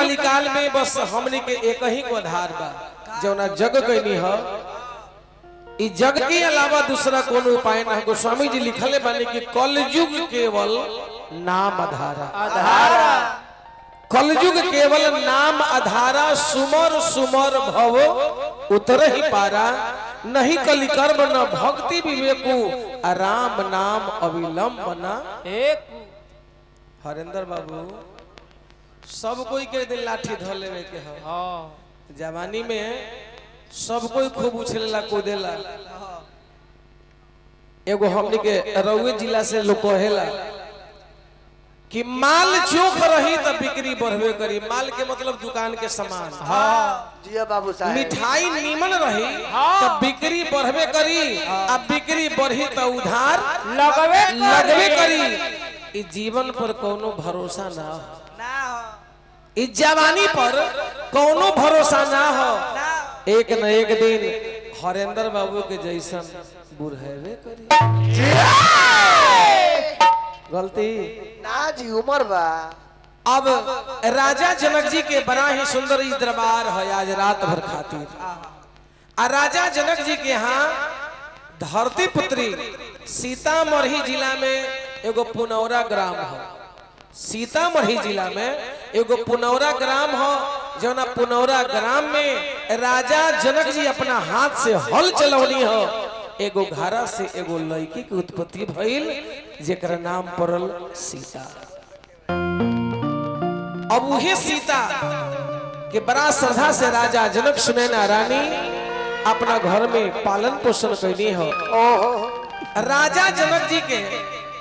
कलिकाल में बस हमने के एक ही को आधार बा जौना जग कैनी ह इ जग के अलावा दूसरा कोनो उपाय ना। गोस्वामी जी लिखले बानी कि कलयुग केवल नाम आधारा, कलयुग केवल नाम आधारा, सुमर सुमर भव उतर ही पारा, नहीं कलिकर्म न भक्ति विवेकु, राम नाम अविलंब न एक। हरेंद्र बाबू सब कोई के दिन लाठी धर लेवे के है। जवानी में सब कोई खूब उछलेला कूदेला। एगो हमनी के रउए जिला से लोग कहेला कि माल चोख रही तो बिक्री बढ़वे करी। माल के मतलब दुकान के सामान। जिया बाबू साहब। मिठाई नीमन रही तो बिक्री बढ़वे करी, अब बिक्री बढ़ी तो उधार लगवे करी। इस जीवन पर कोनो भरोसा ना हो, इस जवानी पर कोनो भरोसा ना हो। एक न एक दिन हरेंद्र बाबू के जैसन बुढ़ेवे करी। गलती ना जी उम्र बा। अब राजा जनक जी के बड़ा ही सुंदर इस दरबार है आज रात भर खातिर। और राजा जनक जी के यहाँ धरती पुत्री सीतामढ़ी जिला में एगो पुनौरा ग्राम है। सीतामढ़ी जिला में एगो पुनौरा ग्राम हो, जौना पुनौरा ग्राम में राजा जनक जी अपना हाथ से हल चलौनी हो। एगो घरा से एगो लड़की की उत्पत्ति भइल जेकर नाम पड़ल सीता। अब वही सीता के बड़ा श्रद्धा से राजा जनक सुनैना रानी अपना घर में पालन पोषण कैनी हो। राजा जनक जी के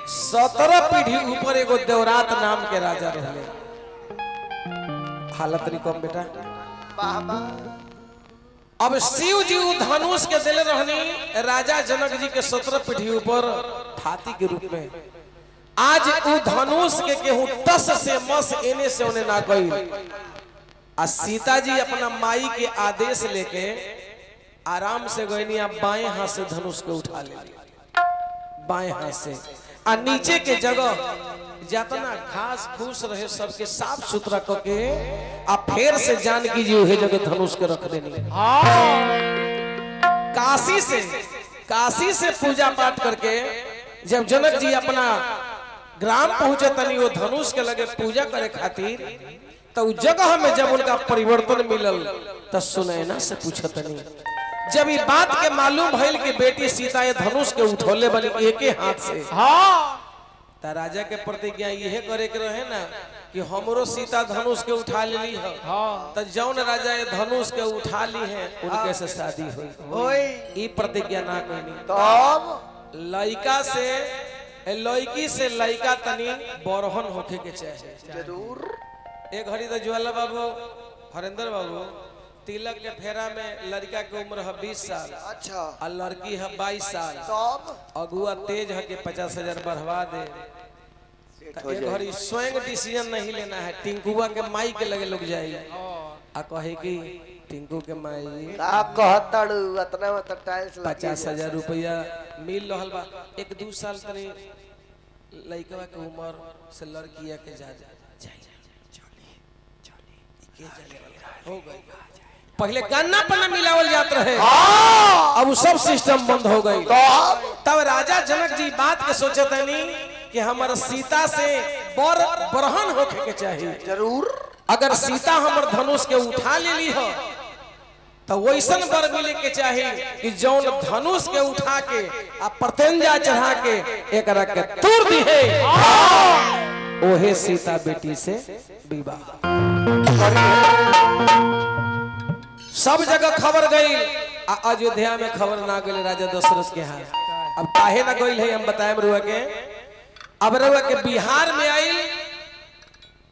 17 पीढ़ी ऊपर एगो देवरात नाम के राजा रहे। हालत नहीं कम बेटा। अब शिव जी धनुष के दिल रहनी राजा जनक जी के 17 पीढ़ी ऊपर हाथी के रूप में। आज उ धनुष के केहू टस से मस एने से ओने ना गई। आ सीता जी अपना माई के आदेश लेके आराम से गईनी, आप बाएं हाथ से धनुष को उठा ले, बाएं हाथ से। आ नीचे के जगह जितना घास फूस रहे सबके साफ सुथरा करके आ फिर से जान कीजिए वही जगह धनुष के रख देनी। काशी से पूजा पाठ करके जब जनक जी अपना ग्राम पहुंचे तनी वो धनुष के लगे पूजा करे खातिर, तो जगह में जब उनका परिवर्तन मिलल तो सुनैना से पूछतनी। जब ये बात के मालूम भइल कि बेटी सीता ये धनुष के उठौले बनी एक हाथ से, ता राजा के प्रतिज्ञा यह करे के रहे ना कि हमरो सीता धनुष के उठा ली है। तो जौन राजा ये धनुष के उठा ली है उनके से शादी हुई। ये प्रतिज्ञा ना कहनी। तब लड़का से लड़की से लड़का तनी बरहन होके के चाहिए जरूर। एक घड़ी तो ज्वाला बाबू हरेंद्र बाबू तिलक के फेरा में लड़का के उम्र है 20 साल। अच्छा। और लड़की है 22 साल। तब अगुआ तेज है कि 50,000 बढ़वा दे। एक घड़ी स्वयं डिसीजन नहीं लेना है, टिंकुआ के माई के लगे लोग जाए आ कहे कि टिंकू के माई आप कहतड़ उतना में 50,000 रुपया मिल रहल बा। 1-2 साल तनी लड़का के उम्र से लड़किया के जा हो गई। पहले गन्ना पन्ना मिलावल जात रहे, अब सब सिस्टम बंद हो गई। तब राजा जनक जी बात के सोचते नहीं कि हमारा सीता से बरहन होके के चाहिए जरूर। अगर सीता हमार धनुष के उठा ले ली हो तो वैसन बर मिले के चाहिए कि जौन धनुष के उठा के आ प्रत्यंजा चढ़ा के एक के तोड़ दी है, ओहे सीता बेटी से विवाह। सब जगह खबर गई, अयोध्या में खबर ना गई राजा दशरथ के यहाँ। अब काहे ना गई है हम बताए रुआ के। अब रुआ के बिहार में आई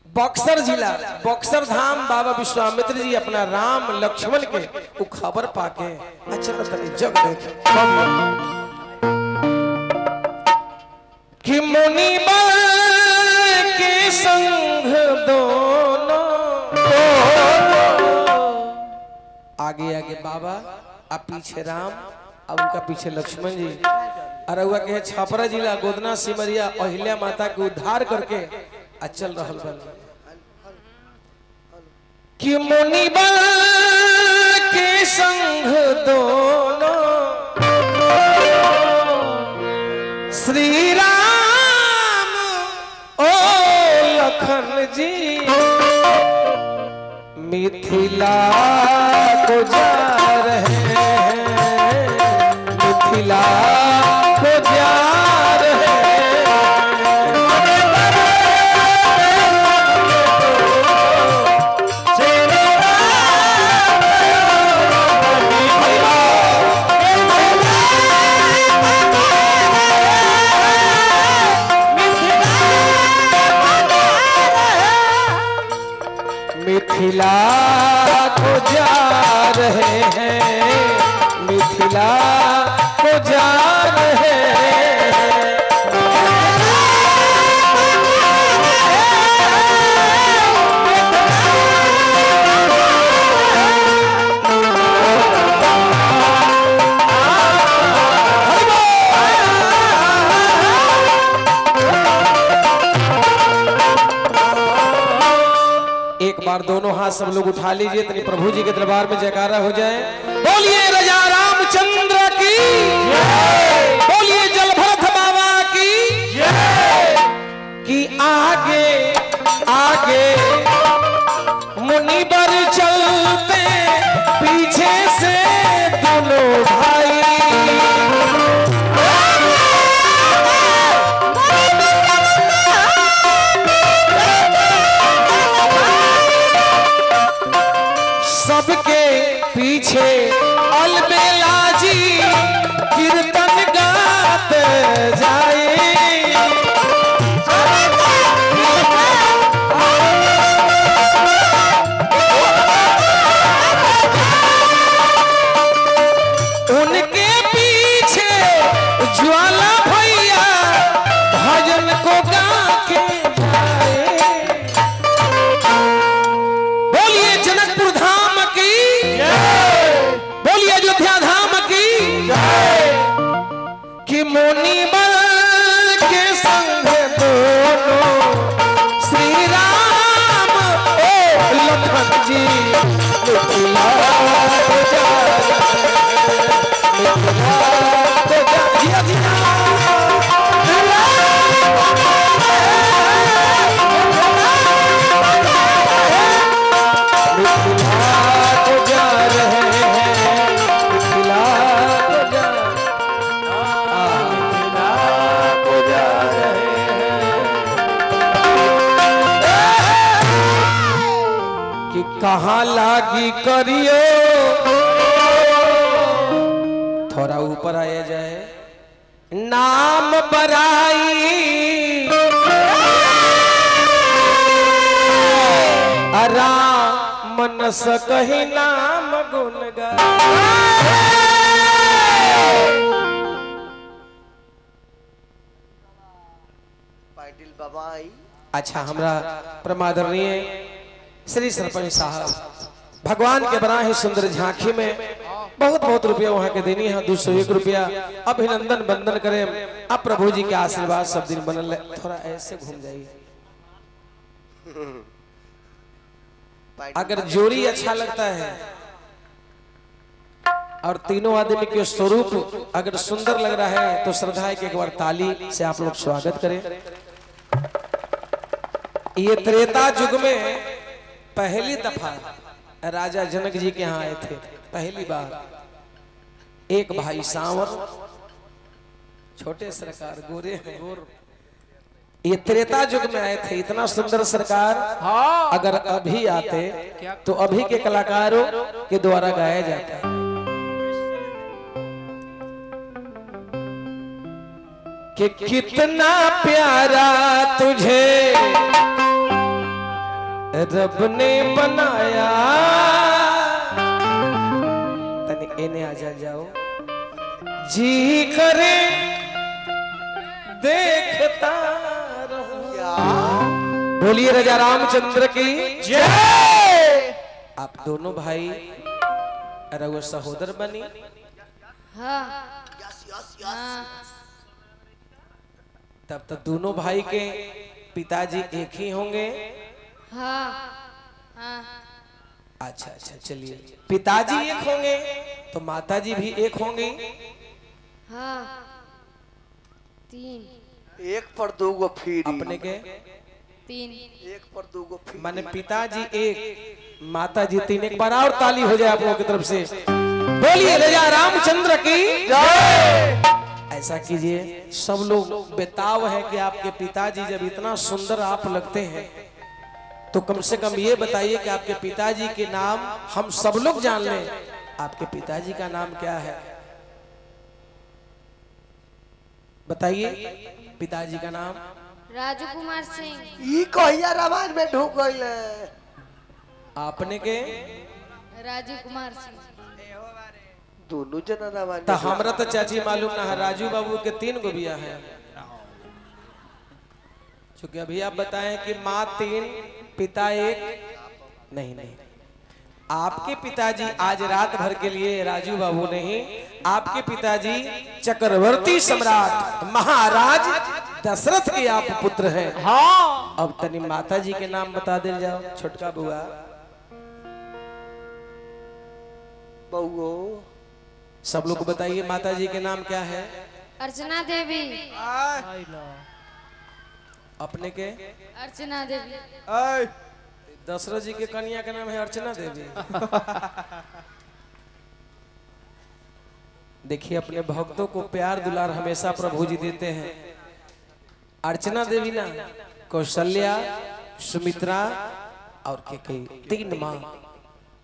बक्सर जिला, बक्सर धाम बाबा विश्वामित्र जी अपना राम लक्ष्मण के वो खबर पाके अच्छा तनी जग देखे कि मुनि के संग दोनों आगे आगे बाबा अब पीछे राम अब उनका पीछे लक्ष्मण जी। और हुआ के छपरा जिला गोदना सिमरिया अहिल्या माता के उद्धार करके अचल रहल बन। कि मुनिबल के संग दोनों श्री राम ओ लखन जी मिथिला को जा रहे हैं, मिथिला को जा रहे हैं। मिथिला को जा रहे हैं, मिथिला को जा रहे हैं। एक बार दोनों हाथ सब लोग उठा लीजिए, तनी प्रभु जी के दरबार में जयकारा हो जाए। बोलिए राजा रामचंद्र की जय, बोलिए जलभरत बाबा की जय। कि आगे आगे मुनिबर चलते पीछे से दोनों भाई, सबके पीछे अलबेला जी कीर्तन गाते जाए। उनके पीछे ज्वाला भैया भजन को गा के जाए। बोलिए जनकपुर धाम की जय, बोलिए अयोध्या धाम की जय। कि मुनिबल के संग दोनों श्री राम ओ लखन जी मिथिला को जा रहे हैं, मिथिला को जा जिया जिया। मिथिला को जा रहे हैं, मिथिला को जा, मिथिला को जा रहे हैं। कि कहाँ लागी करियो, थोड़ा ऊपर आया जाए। नाम बराई राम मन सकहि नाम गुण गाए। पाटिल बाबा आई। अच्छा, हमरा परमादरणीय श्री सरपंच साहब भगवान के बना है सुंदर झांकी में बहुत बहुत रुपया वहां के देनी है, 201 रुपया अभिनंदन बंदन करें। अब प्रभु जी के आशीर्वाद सब दिन बनल है। थोड़ा ऐसे घूम जाइए। अगर जोड़ी अच्छा लगता है और तीनों आदमी के स्वरूप अगर सुंदर लग रहा है तो श्रद्धा है कि एक बार ताली से आप लोग स्वागत करें। ये त्रेता युग में पहली दफा राजा जनक जी के यहाँ आए थे, पहली बार। एक भाई सांवर, छोटे सरकार गोरे हैं, ये त्रेता युग में आए थे। इतना सुंदर सरकार अगर अभी आते तो अभी के कलाकारों के द्वारा गाया जाता है। कि कितना प्यारा तुझे रब ने बनाया। तनी इन्हें आ जाओ, जी करे देखता रहूं। बोलिए राजा रामचंद्र की जय। आप दोनों भाई रघु सहोदर बनी। हाँ। तब तो दोनों भाई के पिताजी एक ही होंगे। हाँ। हाँ। अच्छा अच्छा चलिए, पिताजी एक होंगे तो माताजी भी एक होंगी। हाँ 3 एक पर 2 गो फ्री। अपने के 3 एक पर 2 गो फ्री। माने पिताजी एक माताजी 3। एक बार और ताली हो जाए आप लोगों की तरफ से। बोलिए राजा रामचंद्र की जय। ऐसा कीजिए, सब लोग बेताब है कि आपके पिताजी जब इतना सुंदर आप लगते हैं तो कम से कम ये बताइए कि आपके पिताजी के नाम हम सब लोग जान लें। आपके पिताजी का नाम क्या है बताइए। पिताजी का नाम राजू कुमार सिंह। ई कहिया रामायण में ढूक गइल। आपने के राजू कुमार सिंह। दोनों जना रामायण तो में हमरा तो चाची मालूम ना है, राजू बाबू के 3 गो बिया है। चूंकि अभी आप बताएं कि माँ 3 पिता 1। नहीं नहीं, आपके पिताजी आज रात भर के लिए राजू बाबू नहीं, आपके पिताजी चक्रवर्ती सम्राट महाराज दशरथ के आप पुत्र हैं। हाँ, अब तनी माताजी के नाम बता दे जाओ। छोटका बुआ बउओ सब लोग को बताइए माताजी के नाम क्या है। अर्चना देवी। अपने के अर्चना देवी। दशरथ जी के कन्या का नाम है अर्चना देवी। देखिए, अपने भक्तों को प्यार दुलार हमेशा प्रभु जी देते हैं। अर्चना देवी ना कौशल्या, सुमित्रा और केकई 3 माँ,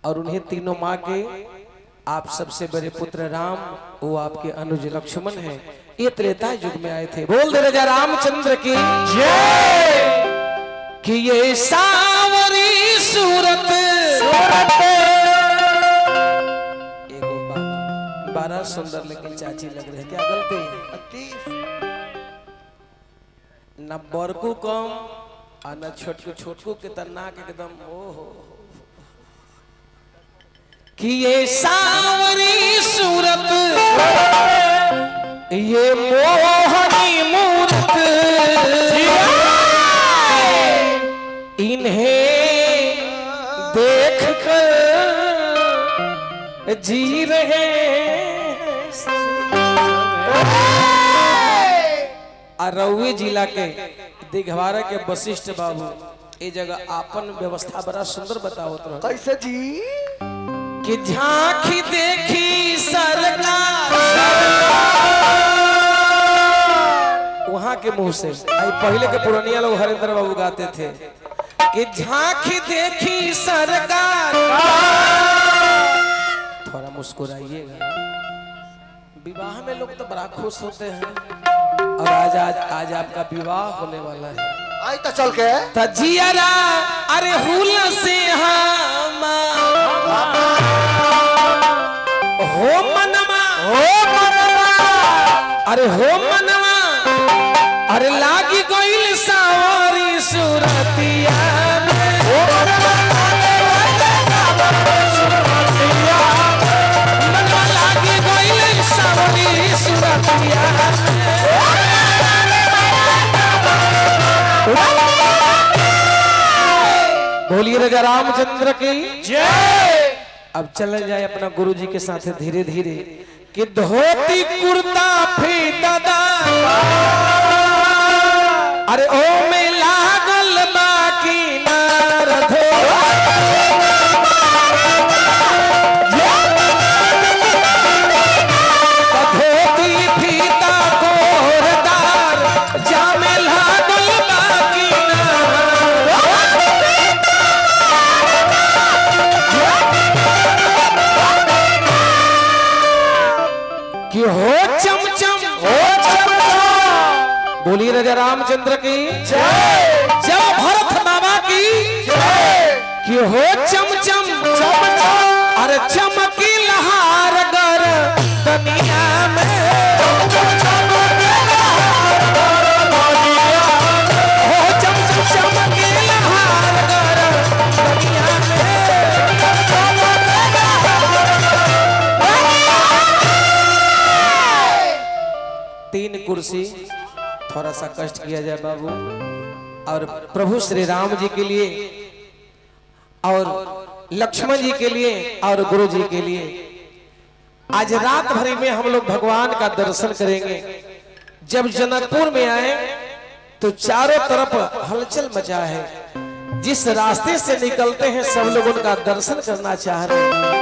और उन्हें तीनों माँ के आप सबसे बड़े पुत्र राम, वो आपके अनुज लक्ष्मण हैं। ये त्रेता युग में आए थे। बोल दे राजा रामचंद्र की जय। कि ये सावरी सूरत एगो बात बड़ा सुंदर लेकिन चाची लग रही है, क्या गलती है? न बड़कू कम और न छोटकू के तना के एकदम ओहो। कि ये सावरी सूरत ये मोहनी मूरत इन्हें देख कर जी रहे अरौवी जिला के दिघवारा के वशिष्ठ बाबू ये जगह आपन व्यवस्था बड़ा सुंदर बताओ तो कैसे जी। कि झांकी देखी सरकार वहां के मुंह से। आई पहले के पुरानिया लोग हरेंद्र बाबू गाते थे कि झांकी देखी सरकार। थोड़ा मुस्कुराइएगा, विवाह में लोग तो बड़ा खुश होते हैं, और आज आपका विवाह होने वाला है। आई तो चल के तजियारा अरे हुल से हो मनवा अरे हो मनवा अरे लागी गोइल सावरी सूरतिया मनवा लागी गोइल सावरी सूरतिया। बोलिए राजा रामचंद्र की जय। अब चले जाए अपना गुरु जी के साथ धीरे धीरे कि धोती कुर्ता फीता अरे ओ में लागल बाकी नार धोती फीता कोरदार जामे लागल बाकी कि हो चमचम हो चमचम। बोलिए राजा रामचंद्र की जय। जय भरत बाबा की जय। कि हो चमचम चमचम अरे चमकी लहार गर दुनिया में हो चमचम चमकी लहार गर दुनिया में। तीन कुर्सी, थोड़ा सा कष्ट किया जाए बाबू, और प्रभु श्री राम जी के लिए और लक्ष्मण जी के लिए और गुरु जी के लिए आज रात भर में हम लोग भगवान का दर्शन करेंगे। जब जनकपुर में आए तो चारों तरफ हलचल मचा है। जिस रास्ते से निकलते हैं सब लोग उनका दर्शन करना चाह रहे हैं।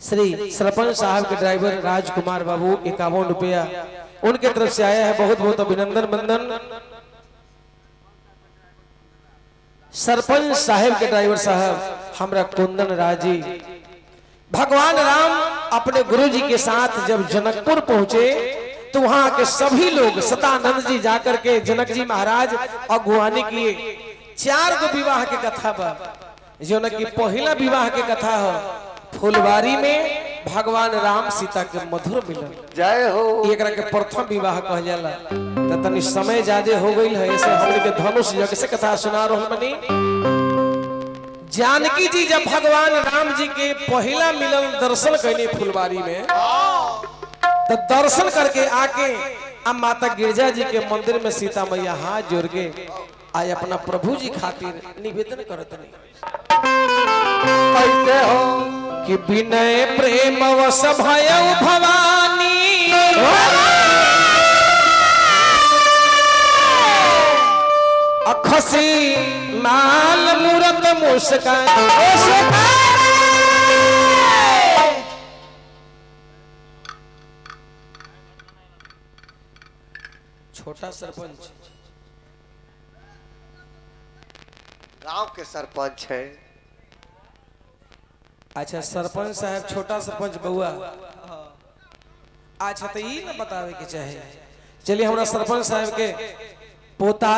श्री सरपंच साहब के ड्राइवर राजकुमार बाबू 51 रुपया उनके तरफ से आया है, बहुत बहुत अभिनंदन बंदन। सरपंच साहब के ड्राइवर साहब हमरा कुंदन राज जी। भगवान राम अपने गुरु जी के साथ जब जनकपुर पहुंचे तो वहां के सभी लोग सतानंद जी जाकर के जनक जी महाराज अगुवानी किए। 4 गो विवाह के कथा बा, जो न की पहला विवाह के कथा है फुलवारी में भगवान राम सीता के मधुर मिलन। जय हो। एकरा के प्रथम विवाह कहल जाला। त तनी समय ज्यादा हो गई है, ऐसे हमने के धनुष यज्ञ से कथा सुना रहल बनी। जानकी जी जब भगवान राम जी के पहला मिलन दर्शन कैनी फुलवारी में, तो दर्शन करके आके अब माता गिरजा जी के मंदिर में सीता मैया हाथ जोड़ के आज अपना प्रभु जी खातिर निवेदन करत नहीं कैसे हो कि विनय प्रेम वश भयउ भवानी अखसी माल मूरत मुस्कान। छोटा सरपंच गांव के सरपंच है। अच्छा सरपंच साहब छोटा सरपंच बउआ। अच्छा तो ये ना बतावे के चाहे। चलिए हमरा सरपंच साहब के पोता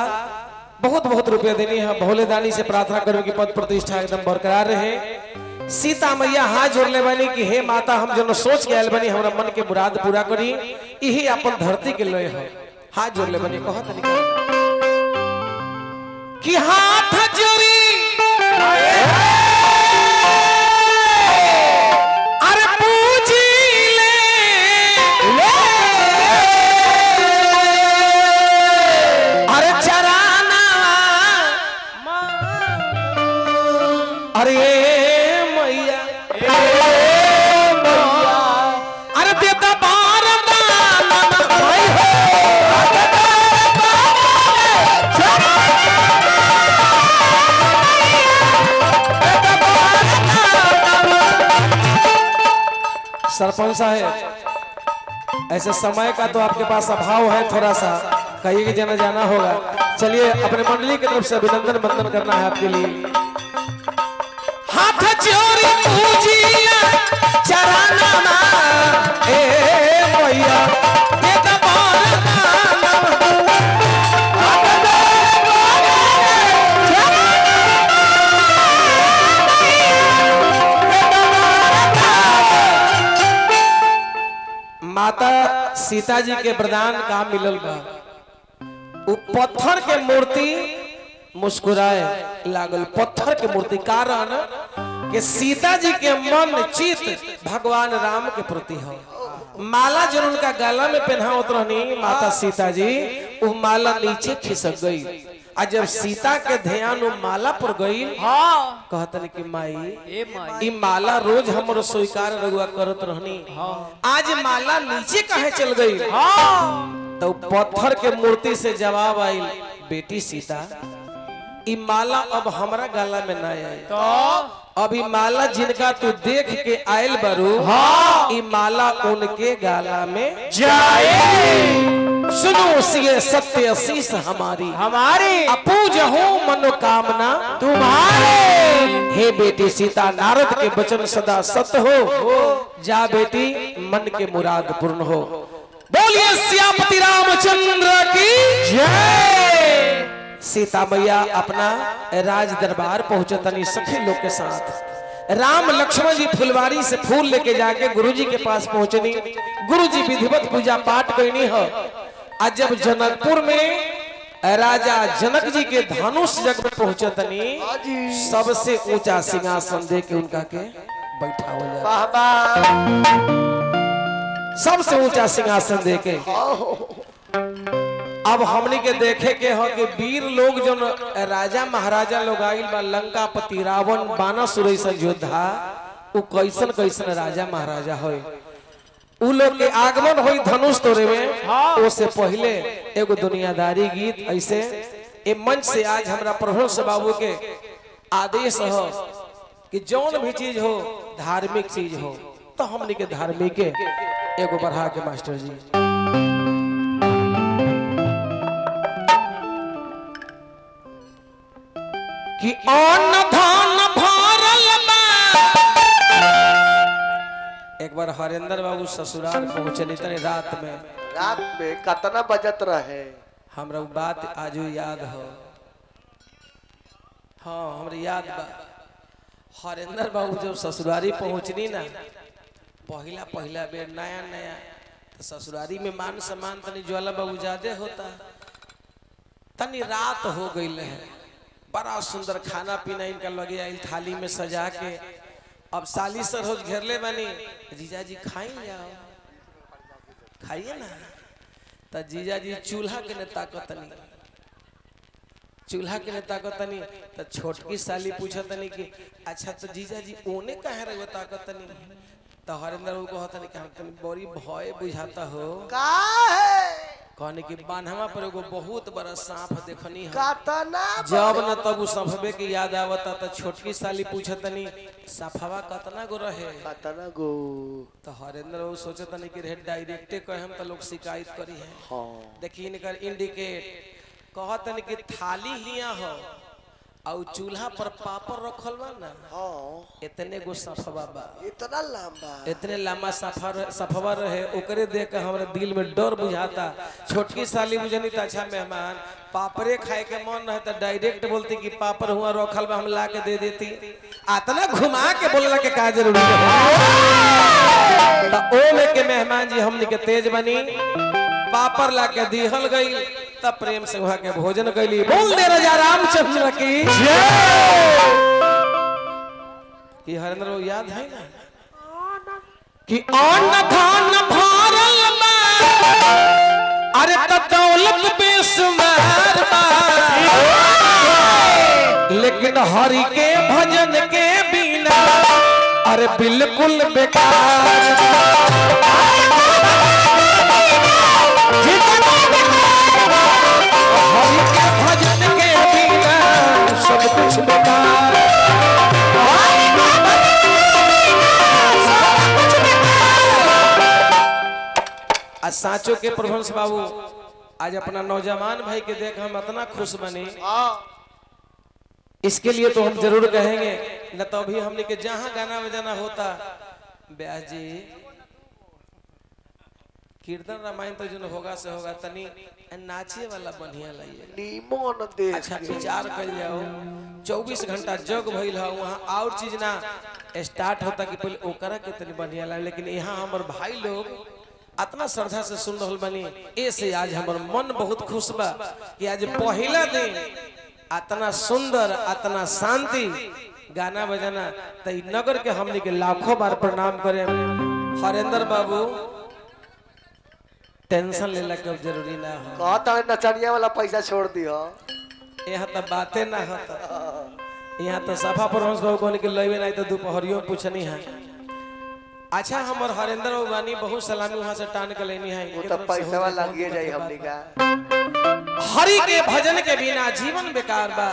बहुत बहुत रुपया देनी है। भोले दानी से प्रार्थना करूं कि पद प्रतिष्ठा एकदम बरकरार रहे। सीता मैया हाथ जोड़ ले बनी कि हे माता हम जो सोच के आयल बनी हमरा मन के मुराद पूरा करी, यही अपन धरती के लय है। हाथ जोड़ ले बनी कहत निकल कि हाथ जोड़ी अरे पूजी ले अरे चराना अरे मैया अरे देता बार भाई हो सरपंच साहब ऐसे समय का तो आपके पास अभाव है, थोड़ा सा कहीं कि जाना जाना होगा। चलिए अपने मंडली की तरफ से अभिनंदन बंदन करना है आपके लिए। हाथ जोड़ी पूजिया चराना ना ए मैया देता माता सीता जी के वरदान का मिलल बा। वो पत्थर के मूर्ति मुस्कुराए लागल। पत्थर के मूर्ति कारण कि सीता जी के मन चित भगवान राम के प्रति हो। माला जो उनका गला में पहनावत रहनी माता सीता जी, वो माला नीचे खिसक गई। आज जब सीता के ध्यान वो माला पर गई कहतन कि माई ई माला रोज हमरो स्वीकार रहुआ करत रहनी, आज माला नीचे काहे चल गई? तो पत्थर के मूर्ति से जवाब आई, बेटी सीता ई माला अब हमरा गला में ना आए, तो अब ई माला जिनका तू देख के आयल बारू ई माला उनके गाला में जाए। सुनो सिए सत्य शीस हमारी अपूज हो मनोकामना तुम्हारे। हे बेटी सीता नारद के वचन सदा सत्य हो, जा बेटी मन के मुराद पूर्ण हो। बोलिए सियापति रामचंद्र की जय। सीता मैया अपना राज दरबार पहुंचतनी सखी लोग के साथ। राम लक्ष्मण जी फुलवारी से फूल लेके जाके गुरुजी के पास पहुंचनी। गुरुजी विधिवत पूजा पाठ करनी हो। आज जब जनकपुर में राजा जनक जी के धनुष जग में पहुंचतनी, सबसे ऊंचा सिंहासन दे के उनका के बैठा हो जाए। सबसे ऊंचा सिंहासन दे के अब हमनी के देखे के हो कि वीर लोग जो राजा महाराजा लोग आइल बा लंकापति रावण बानासुर ऐसा योद्धा उ कैसन कैसन राजा महाराजा होय उ लोग के आगमन होई धनुष तोड़े में उससे पहले एगो दुनियादारी गीत ऐसे ए मंच से आज हमरा प्रभुष बाबू के आदेश हो कि जौन भी चीज हो धार्मिक चीज हो तो हमनी के धार्मिक के एगो बढ़ा के मास्टर जी कि अन्न धन भरल बा। एक बार हरेंद्र बाबू ससुराल पहुंचली तनी रात में कितना बजत रहे हमरा बात आजू याद हो। हाँ हमरा याद बा हरेंद्र बाबू जब ससुरारी पहुंचनी ना पहला पहला बेर नया नया तो ससुरारी में मान सम्मान तनी ज्वाला बाबू ज्यादा होता तनी रात हो गई है बड़ा सुंदर खाना पीना इनका लगे आई थाली में सजा के अब साली सर रोज घेरले बानी जीजा जी खाई जाओ खाइए ना तो जीजा जी चूल्हा के ने ताकतनी चूल्हा के ने ताकतनी तो छोटकी साली पूछतनी कि अच्छा तो जीजा जी ओने कहे रहे ताकतनी तो हरेंद्र को कहतनी कि हम तनी बड़ी भय बुझाता हो का है कहने की बान्हवा पर एगो बहुत बड़ा सांप देखनी है कतना जब न तब सांपबे की याद आवता तो छोटकी साली पूछतनी सांपवा कतना गो रहे कतना गो तो हरेंद्र वो सोचतनी कि रे डायरेक्टे कहे हम तो लोग शिकायत करी है हां देखी इनकर इंडिकेट कहतनी कि थाली हिया हो और चूल्हा पर पापड़ रखल बा ना हां इतने गो सांपवा बा इतना लंबा इतने लंबा सफर रहे ओकरे देख के हमरा दिल में डर बुझाता छोटकी साली बुझनी तो अच्छा मेहमान पापड़े खाए के मन रहे तो डायरेक्ट बोलती कि पापड़ हुआ रखल बा हम ला के दे देती आतना घुमा के बोलला के का जरूरी है तो ओ में के मेहमान जी हमनी के तेज बनी पापड़ ला के दिहल गई तब प्रेम से वहां के भोजन कैली बोल दे राजा रामचंद्र की कि हरेंद्र वो याद है ना कि अन्न धन भरल बा अरे त दौलत बेशुमार बा लेकिन हरि के भजन के बिना अरे बिल्कुल बेकार हरि के भजन के बिना सब कुछ बेकार आज साचो के प्रभुंश बाबू आज अपना नौजवान भाई के देख हम इतना खुश बने इसके लिए तो हम जरूर कहेंगे न तो अभी हमने के जहां गाना बजाना होता ब्याह जी कीर्तन रामायण तो जो होगा से होगा तनी नाचे वाला बढ़िया लगे नीमन देख अच्छा विचार कर जाओ 24 घंटा जग भइल है वहाँ और चीज ना स्टार्ट होता कि पहले ओकरा के तनी बढ़िया लगे लेकिन यहाँ हमारे भाई लोग इतना श्रद्धा से सुन रहा बनी ऐसे आज हमार मन बहुत खुश बा कि आज पहला दिन इतना सुंदर इतना शांति गाना बजाना तो नगर के हमने के लाखों बार प्रणाम करे हरेंद्र बाबू टेंशन लेला के जरूरी ना हो कहता है नचनिया वाला पैसा छोड़ दियो यहाँ तो बातें ना होता यहाँ तो सफा परमंश बाबू कहने के लइबे नहीं तो दोपहरियों पूछनी है अच्छा हमार हरेंद्र बाबू बानी बहुत सलामी वहां से टान के लेनी है वो तो पैसा वाला लगिए जाई हमनी का हरि के भजन के बिना जीवन बेकार बा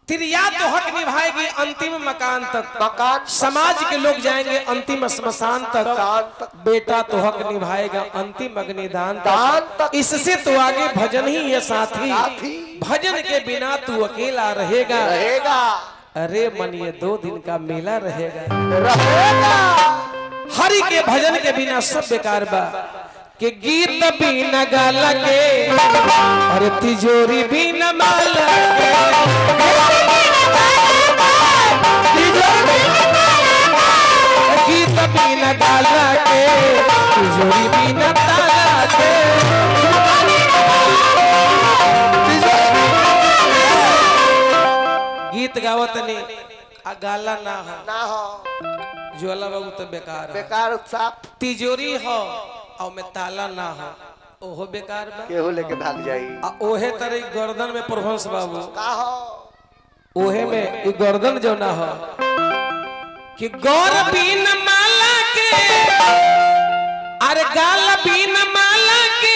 तिरिया तो हक निभाएगी अंतिम मकान तक मकान समाज के लोग जाएंगे अंतिम श्मशान तक बेटा तो हक निभाएगा अंतिम अग्निदान तक इससे तो आगे भजन ही है साथी भजन के बिना तू अकेला रहेगा अरे मन ये 2 दिन का मेला रहेगा हरि के भजन के बिना सब बेकार बा के गीत बिना गाला के अरे तिजोरी बिना माला के गीत बिना गाला के तिजोरी बिना ताला के गीत गावत नहीं आ गाला ना हो ज्वाला बाबू तो बेकार बेकार साफ तिजोरी हो और में ताला ना हो ओहो बेकार बा केहू लेके भाग जाई आ ओहे तरह गर्दन में प्रभंस बाबू का हो ओहे में ई गर्दन जो ना हो कि गौर बीन माला के अरे गाल बीन माला के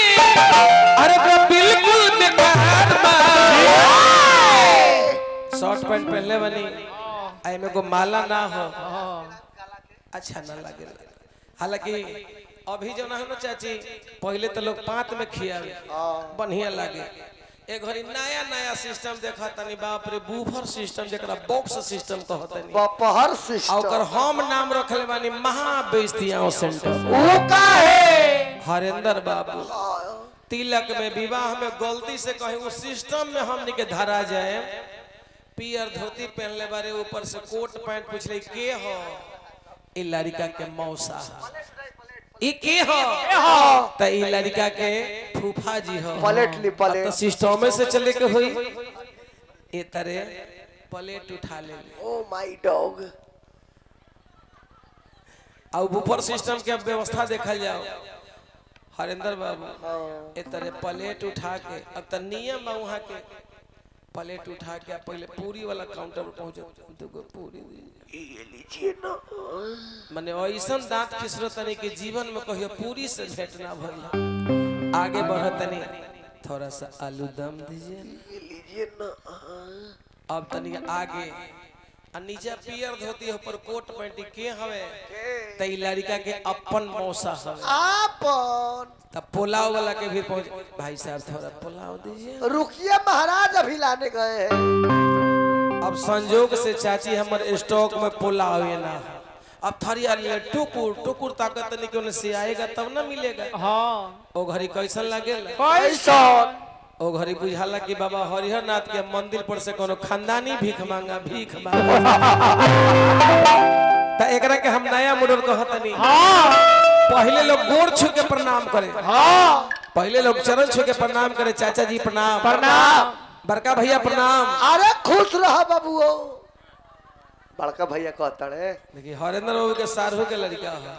अरे तो बिल्कुल बेकार बा शॉर्ट पैंट पहनले बनी आई में को माला ना हो अच्छा ना लगे हालांकि अभी जो ना है ना चाची पहले तो लोग पात में खियावे बढ़िया लागे एक घड़ी नया नया सिस्टम देखा तनी बाप रे बूफर सिस्टम जेकरा बॉक्स सिस्टम कहतनी बपहर और सिस्टम ओकर हम नाम रखले बानी महाबेइज्जतियां सेंटर ऊ का है हरेंद्र बाबू तिलक में विवाह में गलती से कहीं उस सिस्टम में हमनी के धरा जाए पियर धोती पहनले बारे ऊपर से कोट पैंट पूछले के हो ई लड़का के मौसा ई के हो त ई लड़का के फूफा जी हो पलेट ली पलेट तो सिस्टम में से चले के होई ए तरह प्लेट उठा ले ओ माय डॉग और बुफर सिस्टम के व्यवस्था देखल जाओ हरेंद्र बाबू ए तरह प्लेट उठा के अब त नियम है वहां के प्लेट उठा के पहले पूरी वाला काउंटर पर पहुंचे दुगो पूरी ये लीजिए ना माने ऐसा दांत खिसरो तनी के जीवन में कहियो पूरी से भेंट ना भइल आगे बढ़त तनी थोड़ा सा आलू दम दीजिए ये लीजिए ना अब तनी आगे आ नीचे पियर धोती ऊपर कोट पैंट के हवे त ई लड़का के अपन मौसा हवे आपन तब पुलाव वाला के भी पहुंच भाई साहब थोड़ा पुलाव दीजिए रुकिए महाराज अभी लाने गए हैं अब संजोग से चाची हमर स्टॉक में पुलाव ये ना अब थरिया ले टुकुर टुकुर ताकत नहीं कि उनसे आएगा तब ना मिलेगा हाँ ओ घड़ी कैसन लागेला कैसन ओ घड़ी बुझाला कि बाबा हरिहर नाथ के मंदिर पर से कोनो खानदानी भीख मांगा त एकरा के हम नया मॉडल कहतनी पहले लोग गोड़ छू के प्रणाम करे पहले लोग चरण छू के प्रणाम करे चाचा जी प्रणाम प्रणाम बड़का भैया प्रणाम अरे खुश रह बाबू बड़का भैया कहता रे देखिए हरेंद्र बाबू के सारू के लड़का है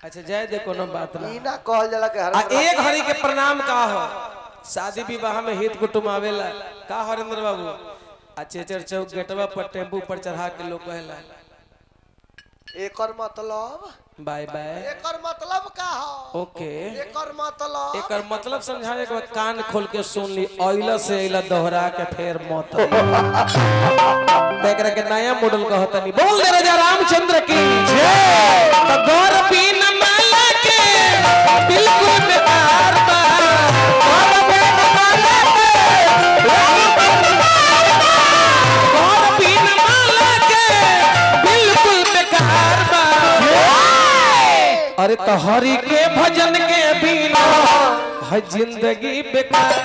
अच्छा जाए दे कोनो बात ना ई ना कहल जाला के आ एक हरि के प्रणाम का हो शादी विवाह में हित कुटुम आवेला का हरेंद्र बाबू आ चेचर चौक गेटवा पर टेम्पू पर चढ़ा के लोग कहेला एकर मतलब बाय बाय एकर मतलब का हो ओके एकर मतलब एकर मतलब समझाने के बाद कान खोल के सुन ली ऑइला से अइला दोहरा के फेर मत एकरा के नया मॉडल कहतनी बोल दे राजा रामचंद्र की जय तो गौर बीन माला के बिल्कुल बेकार बा गौर बीन माला के गौर बीन माला के बिल्कुल बेकार बा अरे तो हरि के भजन के बिना है जिंदगी बेकार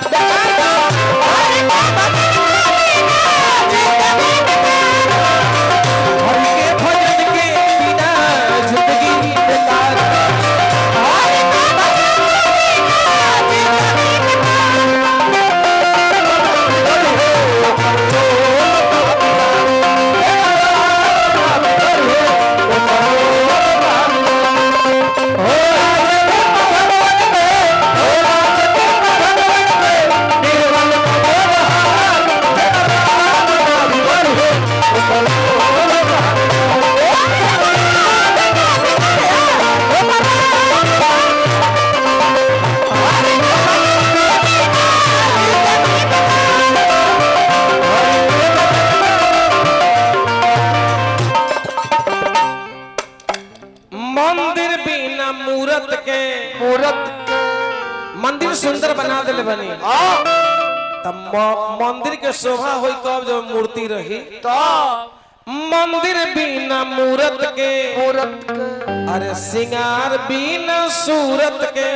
हरि के भजन के बिना जिंदगी बेकार मंदिर बिना मूरत के मंदिर सुंदर बना दिले बनी तब मंदिर के शोभा होई कब जब मूर्ति रही मंदिर बिना मूरत के अरे सिंगार बिना सूरत के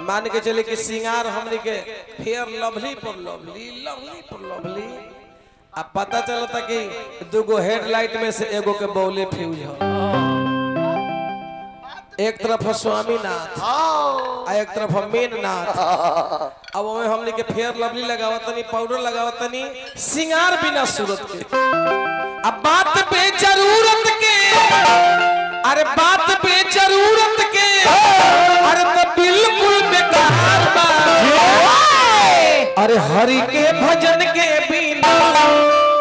मान के चले कि सिंगार हमने के फेयर लवली पर लवली अब पता चलता कि दुगो हेडलाइट में से एगो के बौले फ्यूज हो एक तरफ है स्वामीनाथ आ एक तरफ है मीननाथ अब हमें हमने के फेयर लवली लगावतनी पाउडर लगावतनी सिंगार बिना सूरत के अब बात पे जरूरत के अरे बात पे जरूरत के अरे तो बिल्कुल हरि के भजन के बिना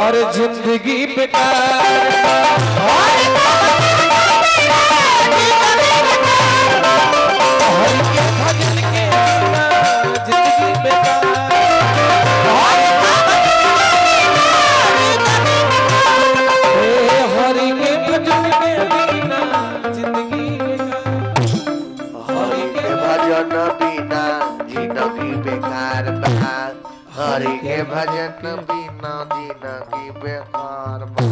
और जिंदगी बेकार। हरि के भजन के बिना जिंदगी बेकार। हरि के भजन के बिना जिंदगी बेकार। हरि के भजन बिना जिंदगी बेकार बा। हरि के भजन बिना जिंदगी बेकार बा।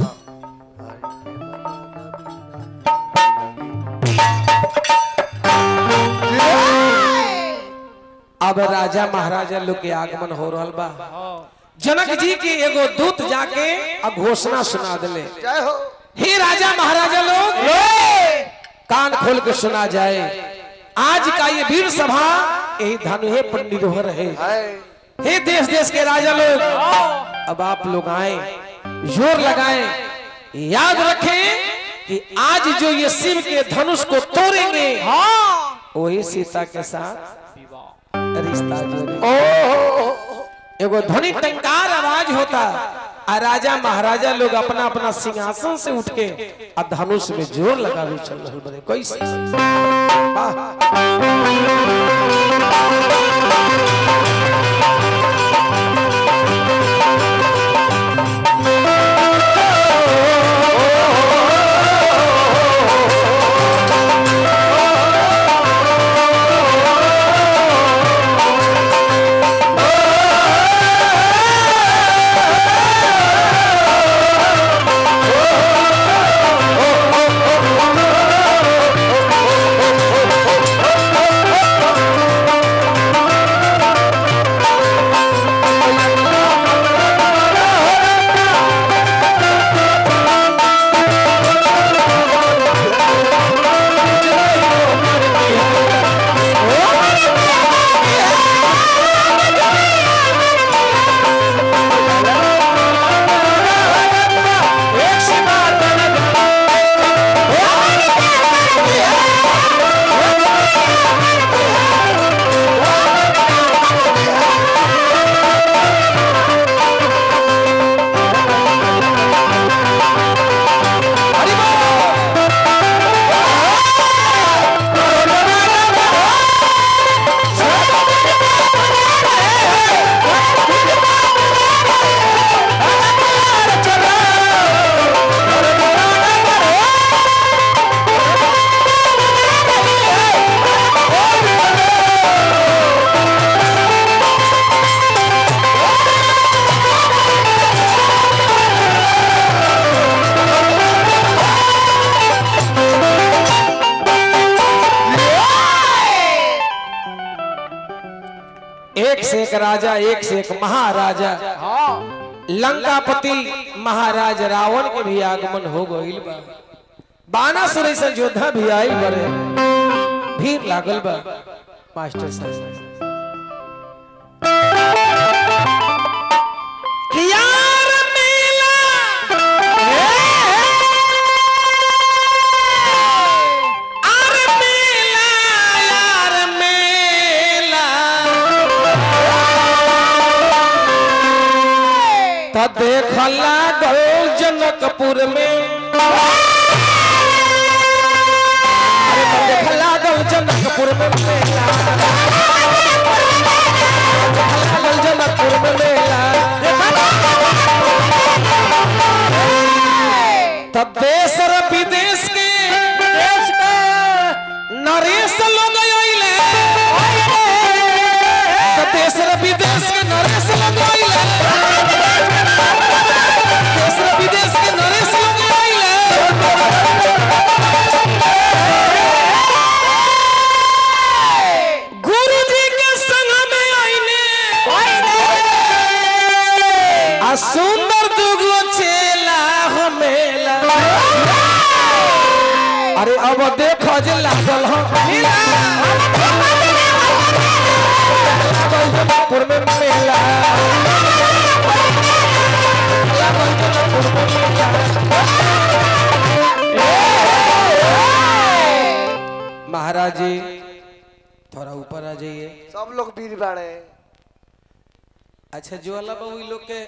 अब राजा महाराजा लोग के आगमन हो रहल बा। जनक जी के एगो दूत जाके घोषणा सुना दिले। जय हो। हे राजा महाराजा लोग कान खोल के सुना जाए, आज का ये वीर सभा यही धनुहे पर निर्भर है। हे देश देश के राजा लोग, अब आप लोग आए, जोर लगाएं, याद रखें कि आज जो ये शिव के धनुष को तोड़ेंगे वही सीता के साथ रिश्ता जोड़ेंगे। एगो ध्वनि टंकार आवाज होता और राजा महाराजा लोग अपना अपना सिंहासन से उठ के धनुष में जोर लगा चल रहे बड़े कैसे। एक से एक राजा, एक से एक महाराजा, लंकापति महाराज रावण के भी आगमन हो गइल बा। बानासुर ऐसा योद्धा भी आइल बड़े, भीड़ लागल बा। मास्टर साहब यार मेला यार मेला तो देखला गो जनकपुर में। अरे तो देखला गो जनकपुर में मेला, देखला गो जनकपुर में मेला। तब देश और विदेश के नरेश लोग आइले, तब देश और विदेश के नरेश लोग आइले, देश और विदेश के नरेश लोग आइले। गुरु जी के संग में आइले आ सुंदर दुगो चेला हो मेला। अरे अब देखो जे लागल हो मेला, जनकपुर में मेला, जनकपुर में मेला। महाराज जी थोड़ा ऊपर आ जाइए। सब लोग वीर बाड़े। अच्छा जो अल्लाह बाबू इ लोग के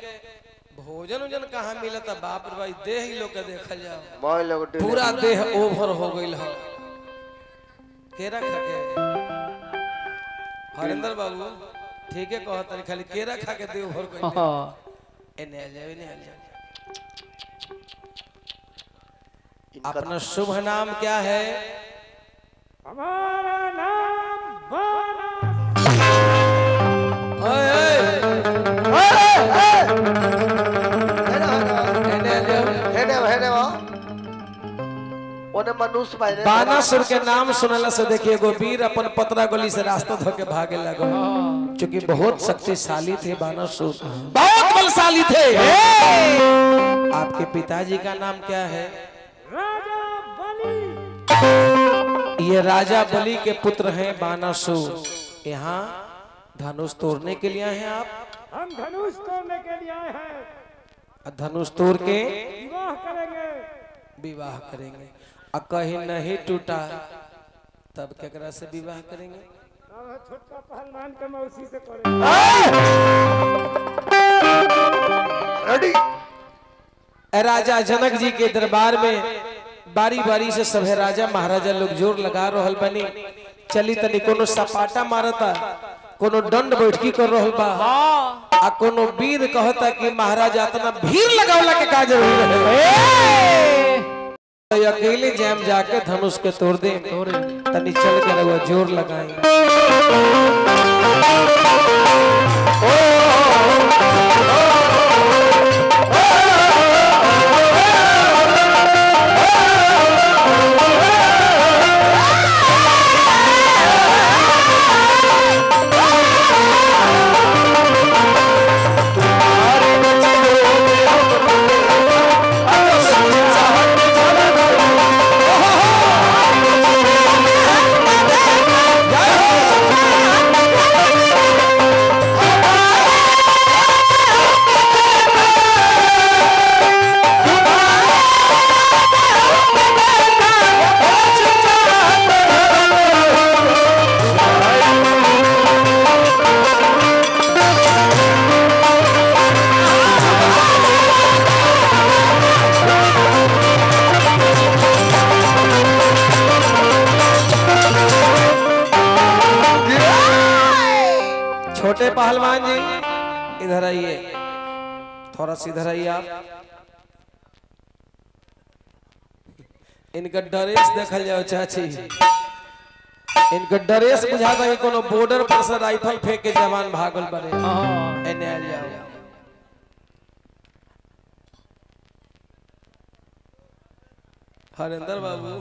भोजन उजन कहाँ मिला था? बाप रे भाई, देह ही लोग के देखल जाओ, मोय लोग पूरा देह ओवर हो गई है। केरा खा के हरिंदर बाबू ठीक है कहत नहीं, खाली केरा खा के देह ओवर गई। एने आ जाओ, एने आ जाओ। अपना शुभ नाम क्या है? हमारा नाम ओए एने आ जाओ। ओने मनुष्य भाई बानासुर के नाम सुनला से देखिए एगो वीर अपन पतरा गली से रास्ता धोके भागे लगा, क्योंकि बहुत शक्तिशाली थे बानासुर, बहुत बलशाली थे। आपके पिताजी का नाम क्या है? राजा बलि। ये राजा बलि के पुत्र हैं बानासुर। यहाँ धनुष तोड़ने के लिए आए हैं आप? हम धनुष तोड़ने के लिए आए हैं, धनुष तोड़ के विवाह करेंगे। विवाह करेंगे। और कहीं नहीं टूटा तब केकरा से विवाह करेंगे? अब छोटका पहलवान के मौसी से करेंगे। रेडी। राजा जनक जी के दरबार में बारी बारी से सभे राजा महाराजा लोग जोर लगा रहल बनी। चली तनी कोनो सपाटा मारता, कोनो दंड बैठकी कर रहल बा, आ कोनो वीर कहता कि महाराजा इतना भीड़ लगावला के का जरूरी है? अकेले जैम जाके धनुष के तोड़ दे, तनी चल के रहुआ जोर लगाई। छोटे पहलवान जी इधर आइए, थोड़ा सा इधर आइए आप। इनका ड्रेस देखल जाओ चाची, इनका ड्रेस बुझाता है कोनो बॉर्डर पर से राइफल फेंक के जवान भागल बड़े। एने आ जाओ। हरिंदर बाबू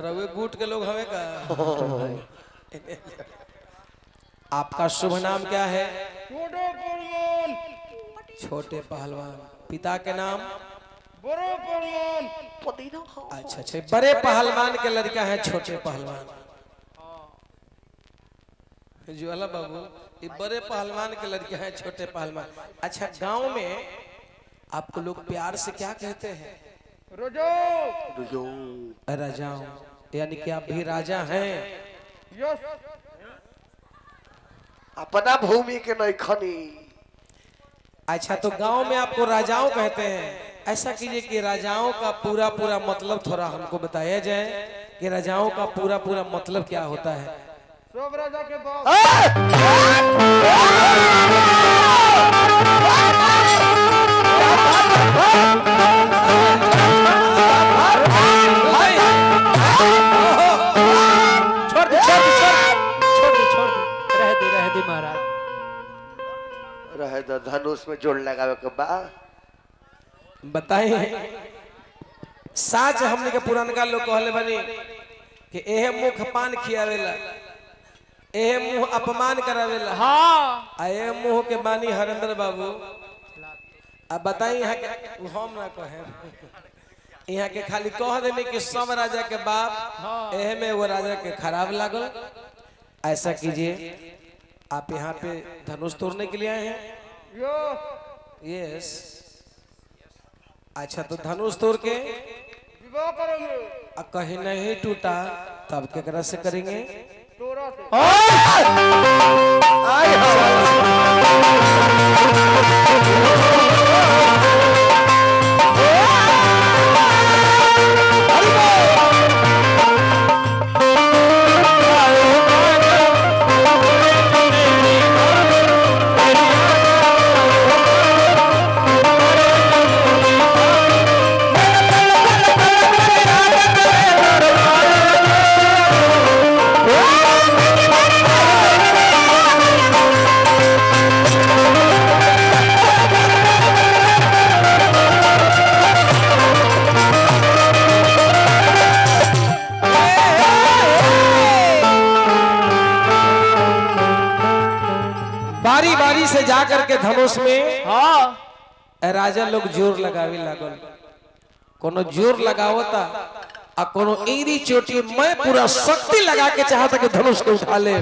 रवे गुट के लोग हमें का। आपका शुभ नाम क्या है? छोटे पहलवान। पिता के नाम? बड़े पहलवान। अच्छा अच्छा, बड़े पहलवान के लड़का है छोटे पहलवान। ज्वाला बाबू ये बड़े पहलवान के लड़के हैं छोटे पहलवान। अच्छा गांव में आपको लोग प्यार से क्या कहते हैं? राजाओं, यानी कि आप भी राजा हैं। अपना भूमि के नहीं खनी। अच्छा तो गांव में आपको राजाओं कहते हैं। ऐसा कीजिए कि राजाओं का पूरा पूरा मतलब थोड़ा हमको बताया जाए कि राजाओं का पूरा पूरा मतलब क्या होता है। सब राजा के बाप। रहे तो धनुष में जोड़ लगावे के बा। बताइए साच हमने के पुरानका लोग कहले बनी कि एहे मुंह पान खियावेला, एहे मुंह अपमान करावेला। हाँ एहे मुंह के बानी हरिंदर बाबू। अब बताइए यहाँ के हम ना कहे, यहाँ के खाली कह देने कि सब राजा के बाप, एहे में वो राजा के खराब लागल। ऐसा कीजिए आप यहाँ पे धनुष तोड़ने के लिए आए हैं? यस। अच्छा तो धनुष तोड़ के विवाह करेंगे। कहीं नहीं टूटा तब केकरा से करेंगे? तोरा से आय बारी बारी से जा करके धनुष में हाँ राजा लोग जोर लगावे लागल। कोनो जोर लगावता आ कोनो एरी चोटी मैं पूरा शक्ति लगा के चाहता कि धनुष को उठा ले।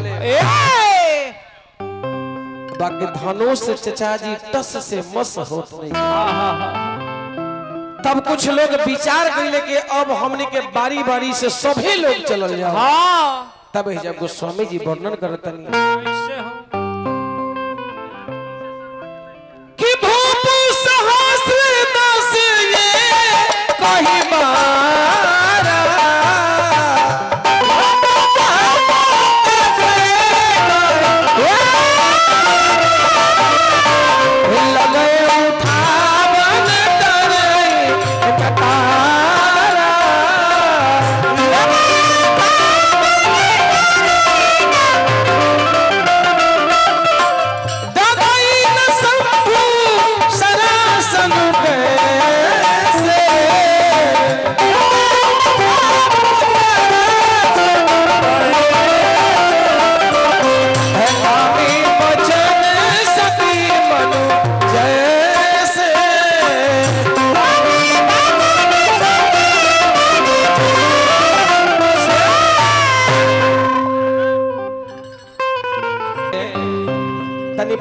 बाकी धनुष से चचा जी टस से मस होत नहीं। तब कुछ लोग विचार कइले कि अब हमने के बारी बारी से सभी लोग चलल जाओ। हाँ तब जब गोस्वामी जी वर्णन करतनी कि भूप सहस्र दस ये कहीं मारा लगे उठावन डरे कतारा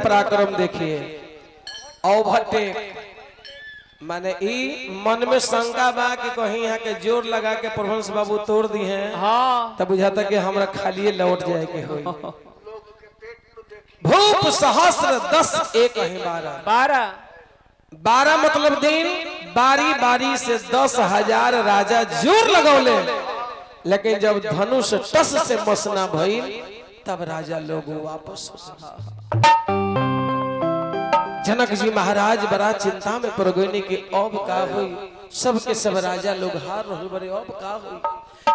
पराक्रम देखिए औभटे माने ई मन में शंका बा कि कहीं यहाँ के जोर लगा के प्रभंस बाबू तोड़ दी हैं। हाँ तब बुझाता कि हमरा खाली लौट जाए के होई। भूप सहस्र 10 एक कहीं 12 12 मतलब दिन बारी बारी से 10,000 राजा जोर लगौले, लेकिन जब धनुष टस से मसना भइल तब राजा लोग वापस जनक जी महाराज बड़ा चिंता में पड़ गए कि अब का हुई। सबके सब राजा लोग हार रहे बड़े, अब का हुई।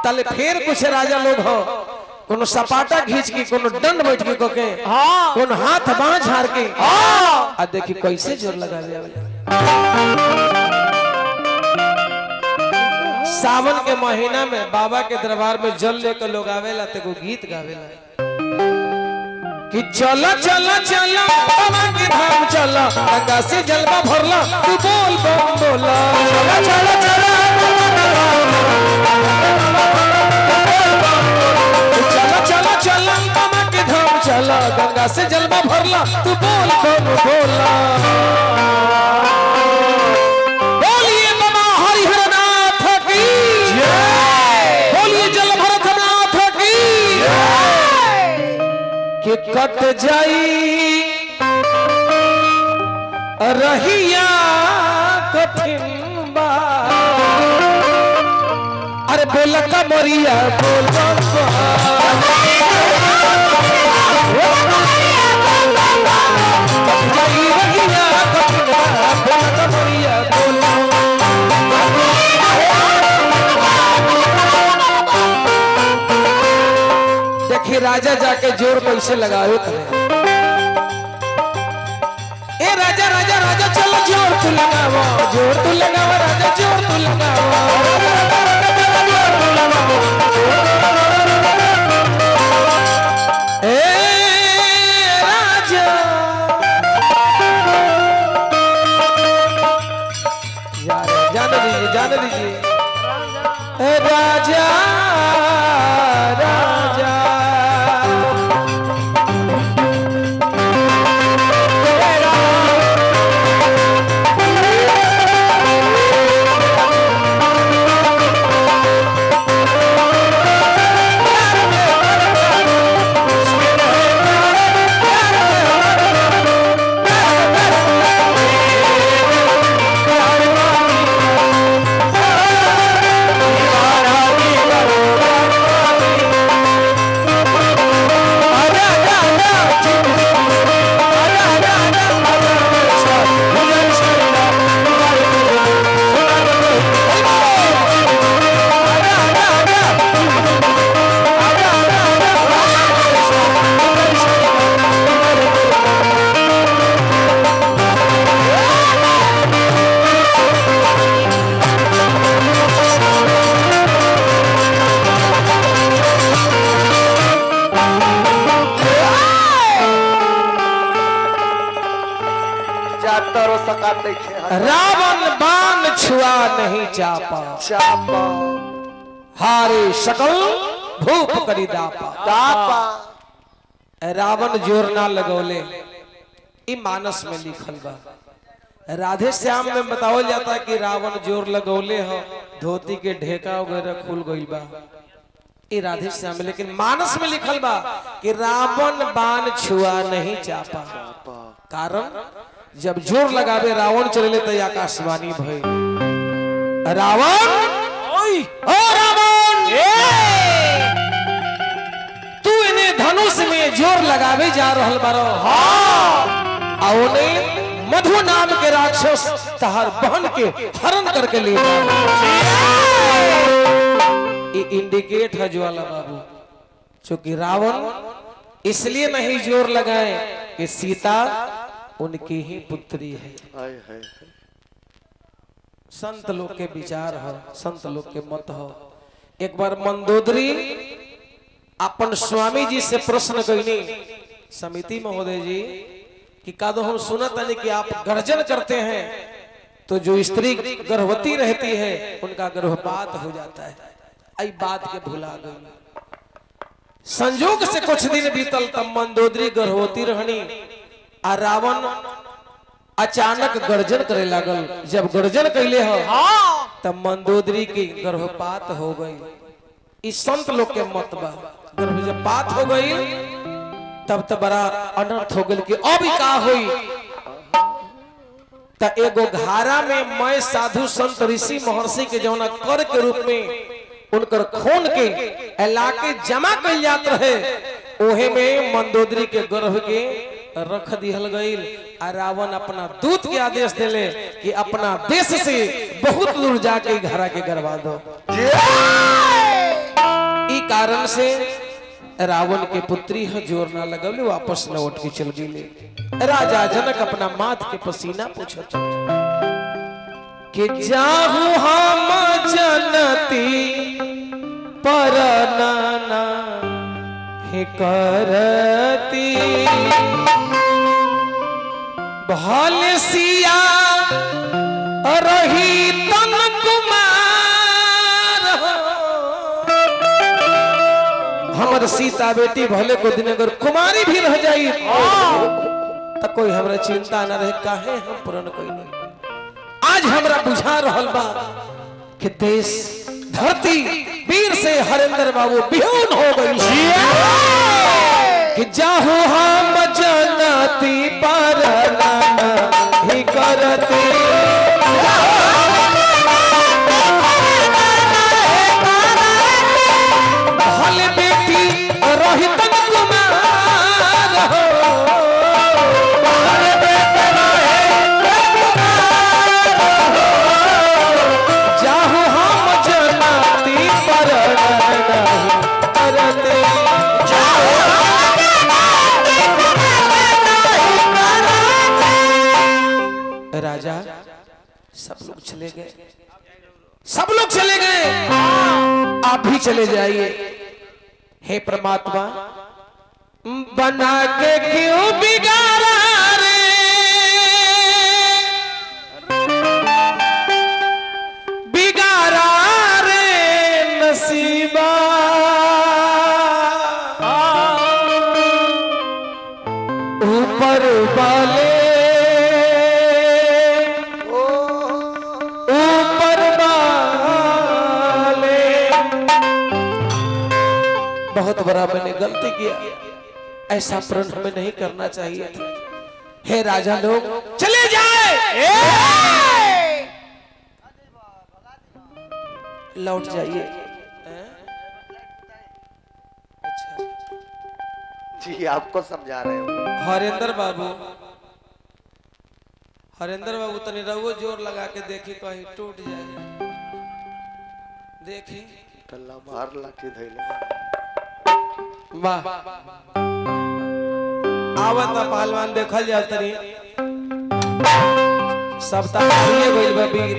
तले फिर कुछ राजा लोग हो कोनो सपाटा खींच के कोनो दंड बैठ के कोके कोनो हाथ बांह झाड़ के आ देखी कैसे जोर लगा लिया। सावन के महीना में बाबा के दरबार में जल लेकर लोग आवेला तो गीत गावेला कि चला चला चला बाबा के धाम चला, गंगा से जलवा भरला तू बोल बम बोला। चला चला चला चला चला चला बाबा के धाम चला, गंगा से जलवा भरला तू बोल बम बोला। बोलिए बाबा हरिहर नाथ की जय, बोलिए जल भरतनाथ की कि कट जाई रहिया कठिन बा। अरे बोल कमरिया बोल जाई रहिया कठिन बा, बोल कमरिया बोल। देखिए राजा जाके जोर कैसे लगाओ करे। ए राजा राजा राजा चलो जोर तू लगाओ, जोर तू लगाओ राजा, जोर तू लगाओ। ए राजा जाने दीजिए जाने दीजिए। ए राजा राजा डॉक्टरों सकात नहीं खे रावण बाण छुआ नहीं चापा, चापा हारे शकल भूप करी दापा। दापा रावण जोर ना लगौले, ई मानस में लिखल बा। राधे श्याम में बतावल जाता कि रावण जोर लगौले हो, धोती के ढेका वगैरह खुल गइल बा, ई राधे श्याम में। लेकिन मानस में लिखल बा कि रावण बाण छुआ नहीं चापा। कारण जब जोर लगावे रावण चले तो आकाशवाणी भई, रावण ओई ओ रावण तू इन्हें धनुष में जोर लगावे जा रहल बारो। हाँ आओने मधु नाम के राक्षस तहार बहन के हरण करके ले जा। ये इंडिकेट है ज्वाला बाबू, क्योंकि रावण इसलिए नहीं जोर लगाए कि सीता उनकी ही पुत्री है। संत लोग के विचार हो, संत लोग के मत हो। एक बार मंदोदरी अपन स्वामी जी से प्रश्न कईनी, समिति महोदय जी कि कादो हम सुनत है कि आप गर्जन करते हैं तो जो स्त्री गर्भवती रहती है उनका गर्भपात हो जाता है। आई बात के भुला गई। संजोग से कुछ दिन बीतल तब मंदोदरी गर्भवती रहनी आ रावण अचानक गर्जन करे लागल। जब गर्जन कैले हो तब मंदोदरी की गर्भपात हो गई। इस संत लोग के मत बा, गर्भपात हो गई तब तो बड़ा अनर्थ हो गई कि अब का हुई। त एगो घारा में मैं साधु संत ऋषि महर्षि के जौना कर के रूप में उनकर खून के इलाके जमा कल जात रहे, ओहे में मंदोदरी के गर्भ के रख दिहल गई। रावण अपना दूत के आदेश दिले कि अपना देश से बहुत दूर जाके घरा के गरबा दो। ई कारण से रावण के पुत्री है जोर ना लगल, वापस लौट के चल गई। राजा जनक अपना माथ के पसीना पूछत कि जाहू हम जनती पर नाना हे करती भल सिया रही तन कुमार। हमर सीता बेटी भले को दिन अगर कुमारी भी रह जाई तो कोई हमरा चिंता न रहे, काहे हम पूर्ण कोई नहीं। आज हमरा बुझा रहल बा कि देश धरती वीर से हरेंद्र बाबू बिहुन हो गई कि जाहू हम जनती पर नाना ही करती भल बेटी रोहित कुमार हो। जाहू हम जनती पर नाना करते राजा सब लोग चले गए, सब लोग चले गए, आप भी चले जाइए। हे परमात्मा बना के क्यों बिगाड़ा रे, बिगाड़ा रे नसीबा। ऊपर वाले बहुत बड़ा मैंने गलती किया, ऐसा प्रण हमें नहीं करना चाहिए था। हे राजा लोग चले जाए, लौट जाइए। अच्छा जी आपको समझा रहे हो। हरेंद्र बाबू, हरेंद्र बाबू तनी रहो जोर लगा के देखी कहीं टूट जाए, देखी टल्ला मार लाठी धैले। वाह आवत पहलवान देखल जाए तरी सब तालिए गइल बा वीर।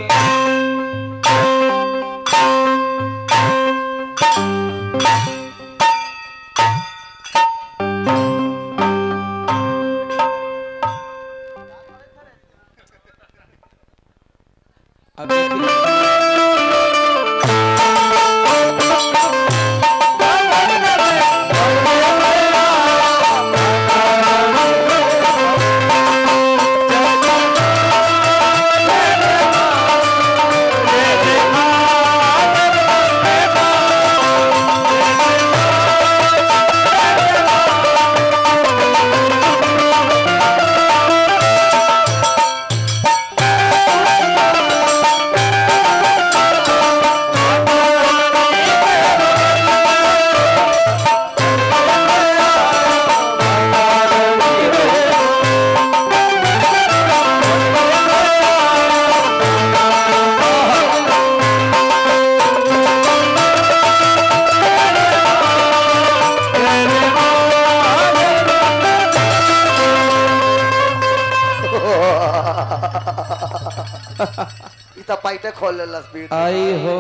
इतना पाइटे खोल ले स्पीड आई हो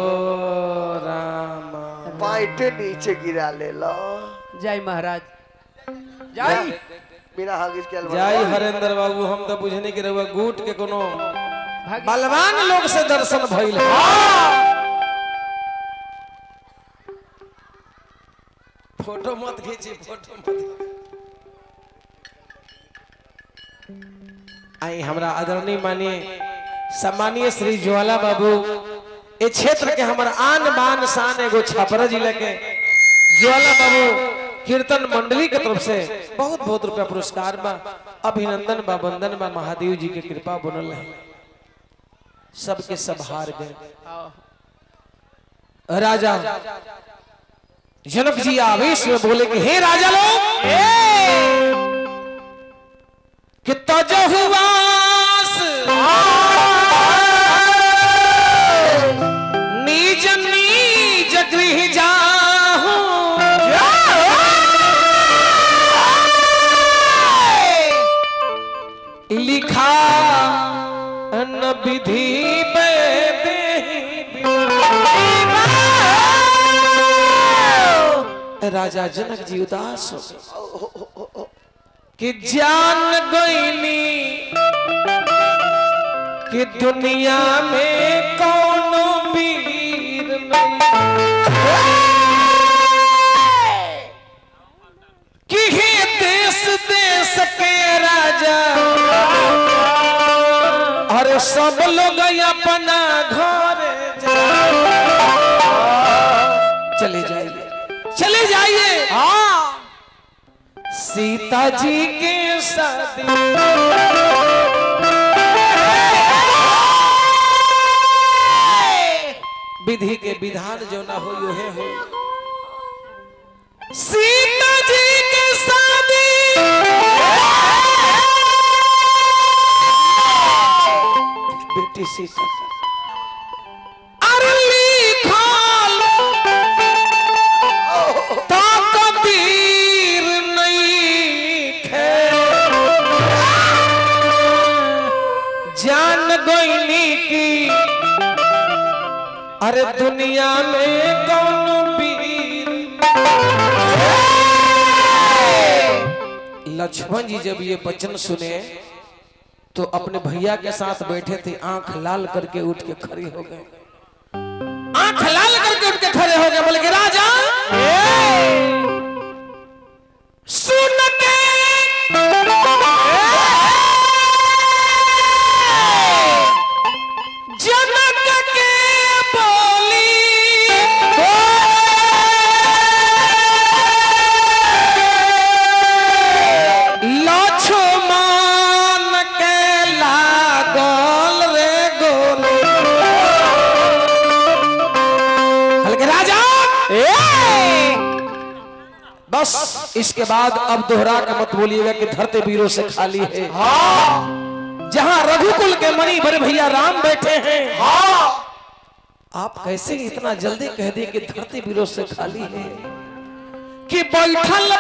राम पाइटे नीचे गिरा ले लो। जय महाराज जय बिना हगिस के जय हरेंद्र बाबू। हम तो बुझने के रहुआ गुट के कोनो बलवान लोग से दर्शन भइल है। फोटो मत खींची, फोटो मत। आई हमरा आदरणीय माननीय सम्मानीय श्री ज्वाला बाबू ए क्षेत्र के हमारा आन बान शान एगो छपरा जिले के ज्वाला बाबू कीर्तन मंडली के तरफ से बहुत बहुत रुपया पुरस्कार बा, अभिनंदन बा, वंदन बा। महादेव जी के कृपा बनल है, सबके सब हार गए। राजा जनक जी आवेश में बोले कि हे राजा लोग कि तजहुआस नीज नीज गृह जाहू लिखा न विधि राजा जनक जी उदास हो गए कि जान गईनी कि दुनिया में कौन वीर नहीं कि हे देश देश के राजा अरे सब लोग अपना घर चले जाइए, चले जाइए। हाँ सीता जी के शादी विधि के विधान जो ना हो यो है हो। सीता जी के शादी बेटी सीता अरे दुनिया में कौन वीर। लक्ष्मण जी जब ये वचन सुने तो अपने भैया के साथ बैठे थे, आंख लाल करके उठ के खड़े हो गए, आंख लाल करके उठ के खड़े हो गए। बोले कि राजा सुन के बस इसके बाद अब दोहरा के मत बोलिएगा कि धरती वीरों से खाली है। जहां रघुकुल के मणि बड़े भैया राम बैठे हैं, आप कैसे इतना जल्दी कह दिए कि धरती वीरों से खाली है? कि बैठल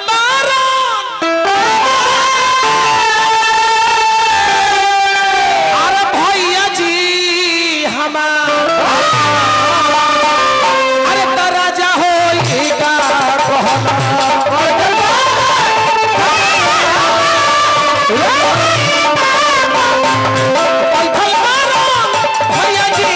अरे भैया जी हमारा अरे राजा हो भैया जी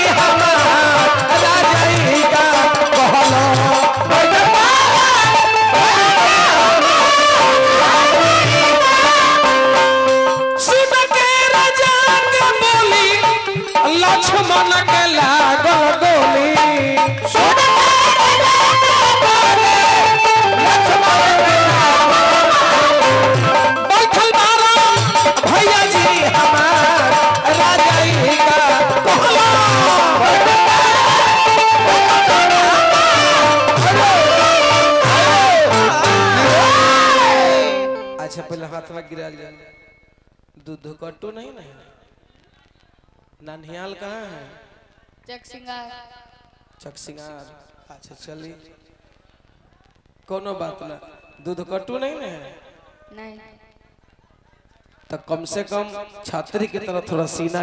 लक्ष्मण के लागल गोली बैठल बारा भैया जी हमार राजा ही का कहला अच्छा पहले हाथ में गिरा लिया दूध कट्टू नहीं ना ननिहाल कहाँ है चकसिंगार अच्छा चली कोनो बात ना दूध कट्टू नहीं ना है नहीं तो कम से कम छात्री की तरह थोड़ा सीना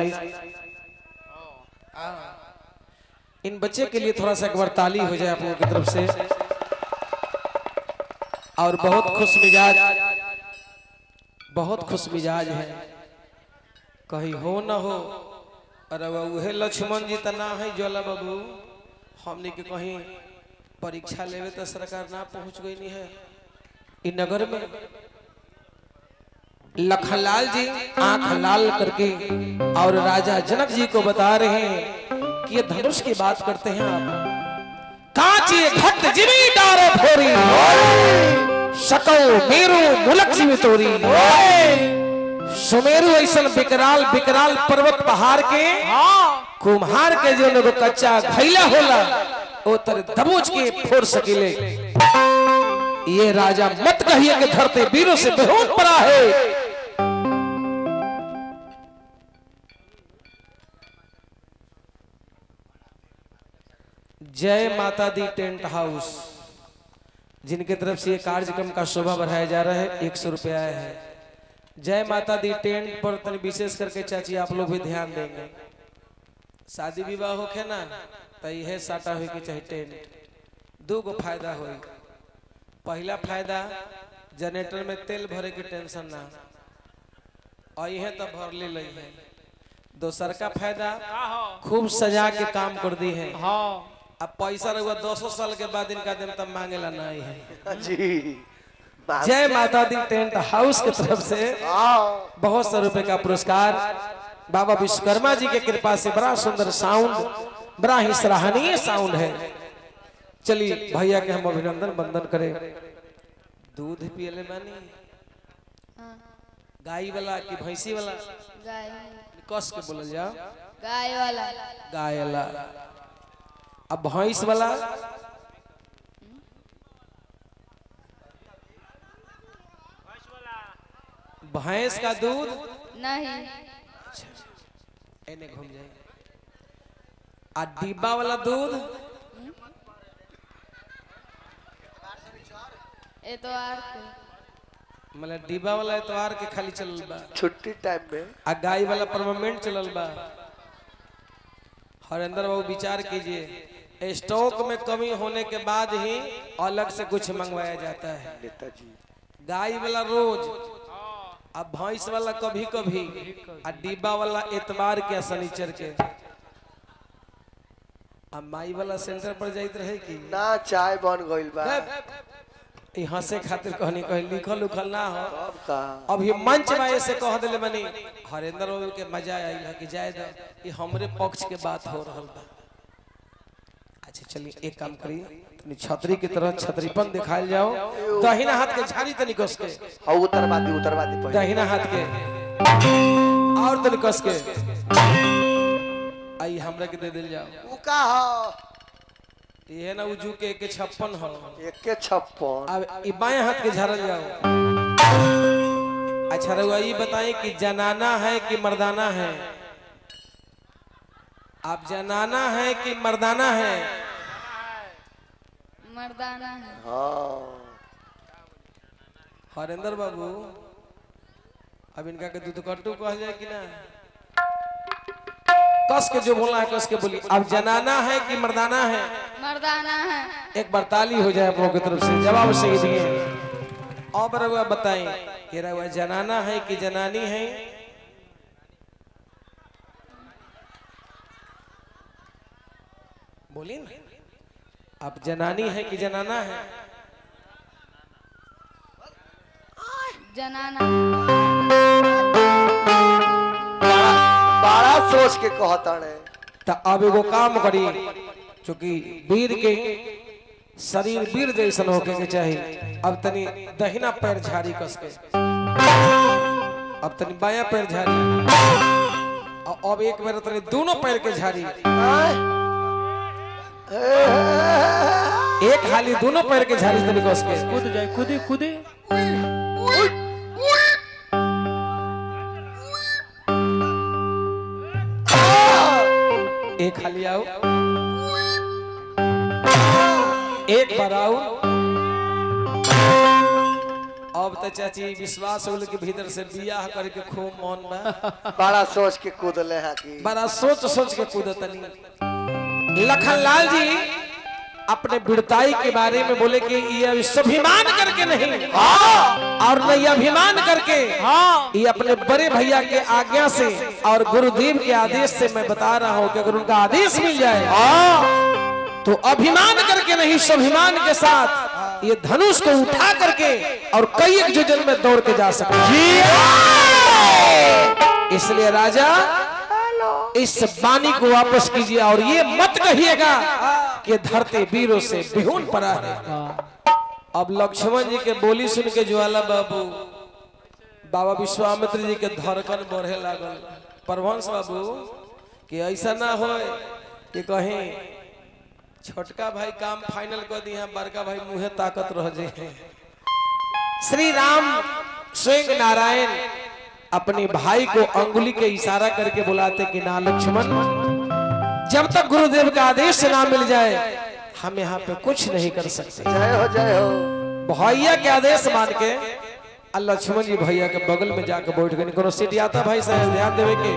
इन बच्चे के लिए थोड़ा सा एक बार ताली हो जाए आप लोगों की तरफ से और बहुत खुश मिजाज है कहीं हो न हो अरे वह लक्ष्मण जी तो ना है ज्वाला बाबू हमने के कहीं परीक्षा लेवे तो सरकार ना पहुंच गई नहीं है इन नगर में लखनलाल जी आंख लाल करके और राजा जनक जी को बता रहे हैं कि ये धनुष की बात करते हैं आप कांची घट जिमी डारो फोरी सकौ मेरू मुलक जीवी तोरी सुमेरु ऐसा बिकराल बिकराल पर्वत पहाड़ के कुम्हार के जो लोग कच्चा घैला होला ओ तर दबोच के फोड़ सकिले ये राजा मत कहिए कि धरते वीरों से बेहोश पड़ा है जय माता दी टेंट हाउस जिनके तरफ से ये कार्यक्रम का शोभा बढ़ाया जा रहा है 100 रुपया है जय माता दी टेंट पर तनी विशेष करके चाची आप लोग भी ध्यान देंगे शादी विवाह होखे ना तो यह साटा हो कि चाहे टेंट दो गो फायदा हो पहला फायदा जनरेटर में तेल भरे के टेंशन ना और यह तो भर ले लई है दोसर का फायदा खूब सजा के काम कर दी है अब पैसा रहुआ 200 साल के बाद इनका दिन तब मांगेला नहीं है जी जय माता दी टेंट हाउस की तरफ से बहुत सौ रुपए का पुरस्कार बाबा विश्वकर्मा जी के कृपा से बड़ा सुंदर साउंड बड़ा ही सराहनीय साउंड है चलिए भैया के हम अभिनंदन वंदन करें दूध पियले बानी गाय वाला कि भैंसी वाला गाय कस के बोलल जाओ गाय वाला गाय वाला अब भैंस वाला भैंस का दूध नहीं एने घूम जाए आ डिब्बा वाला दूध एतवार को मतलब डिब्बा वाला एतवार के खाली चलल बा छुट्टी टाइम में आ गाय वाला परमानेंट चलल बा हरेंद्र बाबू विचार कीजिए स्टॉक में कमी होने के बाद ही अलग से कुछ मंगवाया जाता है नेताजी गाय वाला रोज अब भैंस वाला कभी कभी आ डिब्बा वाला एतवार के शनिचर के अब माई वाला सेंटर पर जाइत रहे कि ना चाय बन गइल बा हंसे खातिर कहनी कहीं लिखल उखल ना हो अब का अभी मंच में ऐसे कह दिले बनी हरेंद्र बाबू के मजा आई है कि जाए दो ये हमरे पक्ष के बात हो रहा बा अच्छा चलिए एक काम करिए तनी छतरी की तरह छतरीपन दिखायल जाओ दाहिना हाथ के झाड़ी तनी कस के हां उतरवादी पहले दाहिना हाथ के और तनी कस के आई हमरा के दे दिल जाओ उ का हो ये ना उजू के 156 हो 156 अब ई बाएं हाथ के झाड़ल जाओ अच्छा रहुआ ये बताएं कि जनाना है कि मर्दाना है आप जनाना है कि मर्दाना है मर्दाना है हां हरेंद्र बाबू अब इनका के दूध कट्टू कहल जाए कि ना कस के जो बोला है कस के बोली अब जनाना है कि मर्दाना है मर्दाना है एक बार ताली हो जाए आप लोगों की तरफ से जवाब सही दिए अब रहुआ बताएं कि रहुआ जनाना है कि जनानी है बोली ना अब जनानी है कि जनाना है जनाना बड़ा सोच के कहता रे तो अब एगो काम करी, चूंकि वीर के शरीर वीर जैसन होके के चाहिए। अब तनी दहिना पैर झाड़ी कस के, अब तनी बाया पैर झाड़ी, और अब एक बार तनी दोनों पैर के झाड़ी, एक हाली दोनों पैर के झाड़ी तनी कस के कूद जाए, कूदे कूदे। एक हाली आओ, एक बार आओ। अब तो चाची विश्वास हो के भीतर से बियाह करके खूब मन बा, बड़ा सोच के कूदले है कि बड़ा सोच सोच के कूदतनी। लखनलाल जी अपने बिरताई के बारे में बोले कि ये स्वाभिमान करके नहीं, और न ये अभिमान करके, ये अपने बड़े भैया के आज्ञा से और गुरुदेव के आदेश से मैं बता रहा हूं कि अगर उनका आदेश मिल जाए तो अभिमान करके नहीं, स्वाभिमान के साथ ये धनुष को उठा करके और कई एक योजन में दौड़ के जा सकते। इसलिए राजा इस वाणी को वापस कीजिए और ये मत कहिएगा कि धरती वीरों से बिहुन पड़ा है। अब लक्ष्मण जी के बोली सुन के ज्वाला बाबू बाबा विश्वामित्र जी के धड़कन बढ़े लागल। परवंश बाबू कि ऐसा ना हो कि कहीं छोटका भाई काम फाइनल कर दिया, बड़का भाई मुहे ताकत रह जाए। श्री राम स्वयं नारायण अपने भाई को अंगुली के इशारा करके बुलाते कि ना लक्ष्मण, जब तक गुरुदेव का आदेश ना मिल जाए हम यहाँ पे कुछ नहीं कर सकते। जय हो भैया के आदेश मान के लक्ष्मण जी भैया के बगल में जाकर बैठ गए। कोनो सीट आता भाई साहब ध्यान देवे के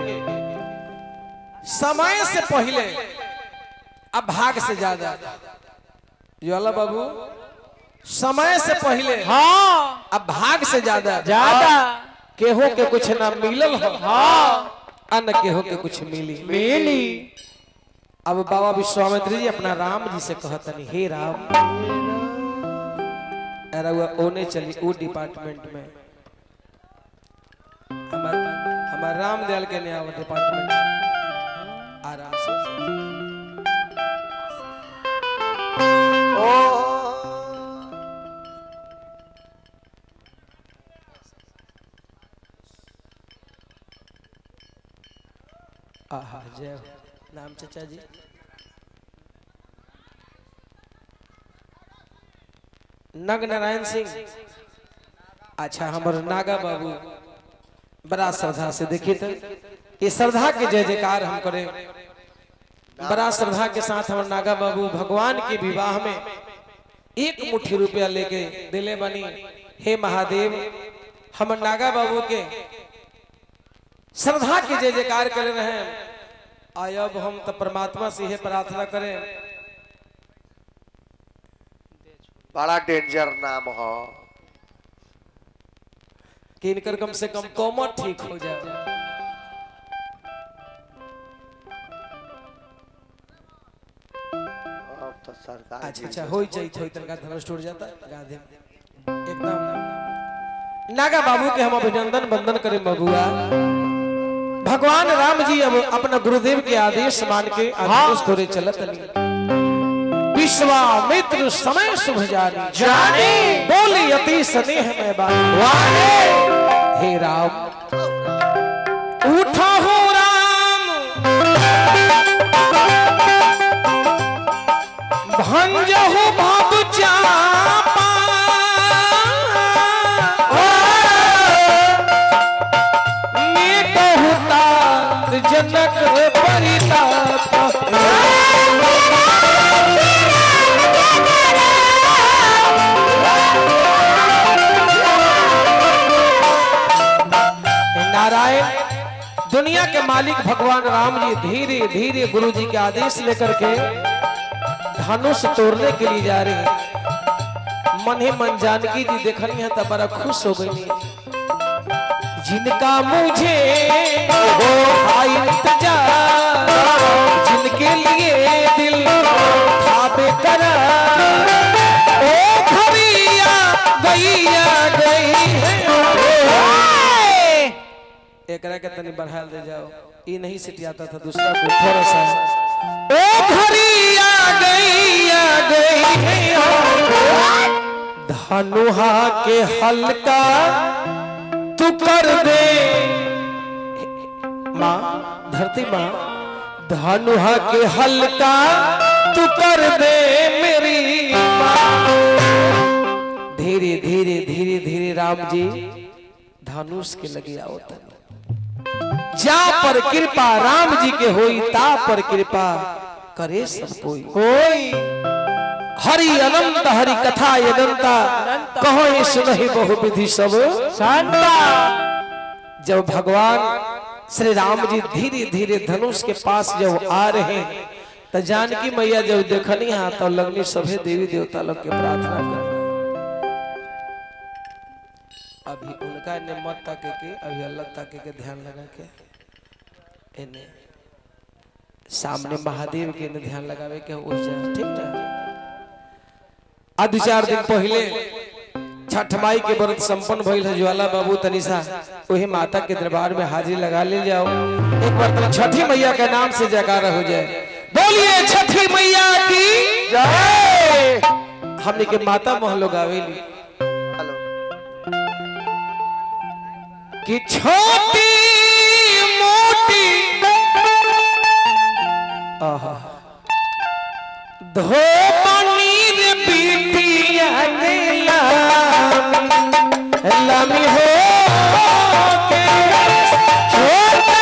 समय से पहले अब भाग से ज्यादा ज्वाला बाबू, समय से पहले अब भाग से ज्यादा केहो के कुछ ना मिलल हो, अन केहो के कुछ मिली। अब बाबा विश्वामित्र जी अपना राम जी से कहतनी, हे राम, अरे वो ओने चली वो डिपार्टमेंट में, हमार राम दयाल के नया डिपार्टमेंट आराम से। आहा जय नाम चाचा जी। नग नारायण सिंह, अच्छा हमारे नागा बाबू बड़ा श्रद्धा से देखिए तो ये श्रद्धा के जय जयकार हम करें। बड़ा श्रद्धा के साथ हमारे नागा बाबू भगवान के विवाह में 1 मुट्ठी रुपया लेके दिले बनी। हे महादेव, हम नागा बाबू के श्रद्धा के जय जयकार कर रहे हैं। आय अब हम तो परमात्मा से यह प्रार्थना करें, बड़ा डेंजर नाम हो कि इनकर कम से कम कॉमर ठीक हो जाए। अब तो सरकार अच्छा हो जाए थोड़ी तनका धनुष टूट जाता गाधे एकदम। नागा बाबू के हम अभिनंदन वंदन करें बबुआ। भगवान राम जी अब अपना गुरुदेव के आदेश मान के आदेश थोड़े चलत विश्वामित्र समय शुभ जाने बोली अति स्नेह में बानी। हे राम उठा हो राम भंज हो बाबू चापा मैं कहूता जनक परिताप। दुनिया के मालिक भगवान राम जी धीरे धीरे गुरु जी के आदेश लेकर के धनुष तोड़ने के लिए जा रहे हैं। मन ही मन जानकी जी देखनी है तो बड़ा खुश हो गई। जिनका मुझे था इंतजार, जिनके लिए दिल था बेकरार, ओ घड़िया गई है। एकरा के तनी बढ़ा दे जाओ, ये नहीं सिटियाता था, दूसरा कोई थोड़ा सा। ओ घड़ी आ गई धनुहा के हल्का तू कर दे माँ, धरती माँ, धनुहा के हल्का तू कर दे मेरी माँ। धीरे धीरे धीरे धीरे राम जी धनुष के लगे आओ तन, जा पर कृपा राम जी के होई, ता पर कृपा करे सब कोई। हरि अनंत हरि कथा अनंता, कहो ये सुनहि बहु विधि सब शांता। जब भगवान श्री राम जी धीरे धीरे धनुष के पास जब आ रहे हैं, तो जानकी मैया जब देखनी हाथ तो लगनी सभी देवी देवता लोग के प्रार्थना कर। अभी उनका ने मत ताके के, अभी अल्लाह ताके के ध्यान लगा के इन्हें सामने महादेव के ने ध्यान लगावे के हो जाए, ठीक ना। आज 2-4 दिन पहले छठ माई के व्रत संपन्न भइल है। ज्वाला बाबू तनिषा वही माता के दरबार में हाजिरी लगा ले जाओ, एक बार तो छठी मैया के नाम से जयकारा हो जाए। बोलिए छठी मैया की जय। हमने के माता महलो गावेली कि छोटी मोटी धोबनी रे बिटिया के लामी हो के छोटे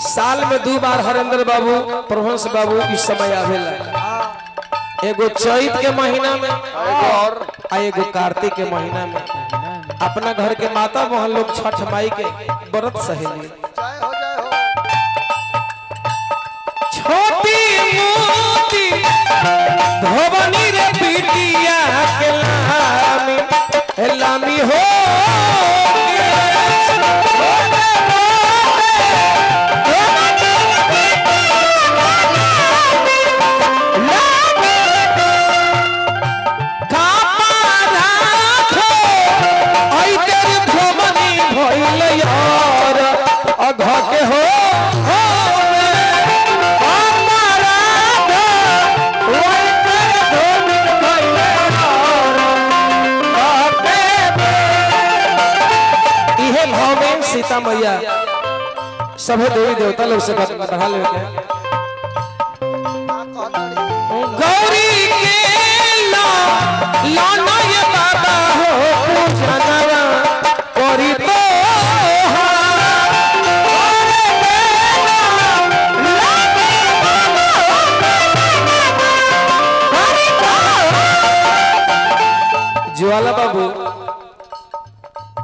साल में 2 बार हरेंद्र बाबू प्रभंस बाबू इस समय आवेला, एगो चैत के महीना में और एगो कार्तिक के महीना में। अपना घर के माता मोहन लोग छठ माई के व्रत सहेली। छोटी मोटी धोबनी रे बिटिया के लामी हो सीता मैया सभी देवी देवता लोग से बढ़ा लेते हैं। गौरी के लाना ये बाबा हो पूजनवा करी तो ज्वाला बाबू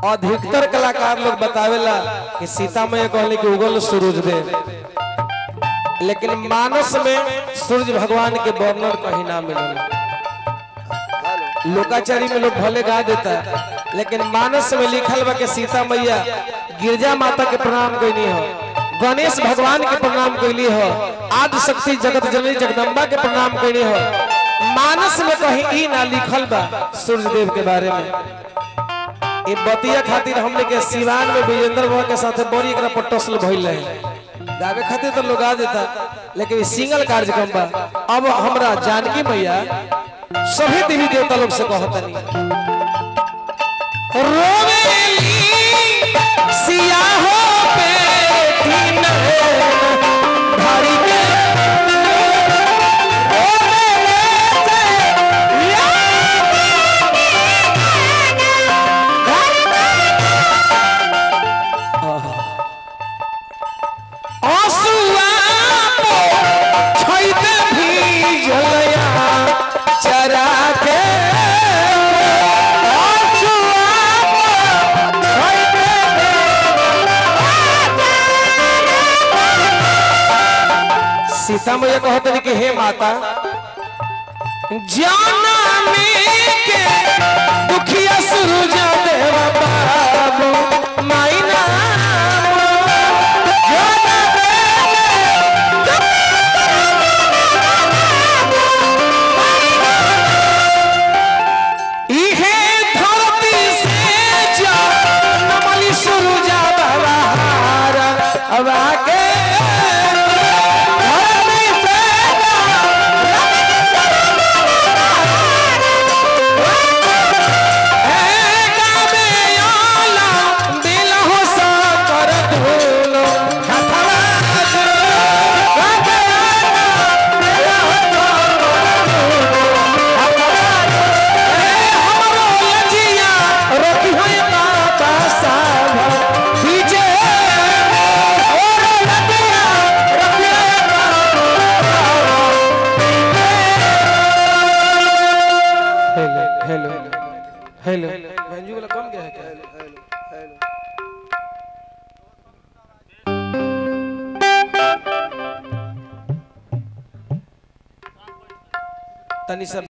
अधिकतर कलाकार लोग बतावेला कि सीता मैया कहले कि उगल सूरज दे, लेकिन मानस में सूरज भगवान के वर्णन कहीं ना मिलल। लोकाचारी में लोग भले गा देता, लेकिन मानस में लिखल बा कि सीता मैया गिरजा माता के प्रणाम कैली हो, गणेश भगवान के प्रणाम कैली हो, आदि शक्ति जगत जननी जगदम्बा के प्रणाम कैली हो। मानस में कहीं ई ना लिखल बा सूरज देव के बारे में। ये बतिया खातिर हमने के सिवान में विजेंद्र बाबा के साथ बड़ी एक पटसल भइल रहे, गावे खातिर तो लोग आ देता, लेकिन सिंगल कार्यक्रम बा। अब हमरा जानकी मैया सभी देवी देवता लोग से कहतनी रोवेली सिया हो बेटी भारी के सीता मैया कहते कि हे माता जाना के दुखिया सुरुजा देवा बाबू मायना हेलो हेलो भंजू वाला कौन गया है क्या तनी सब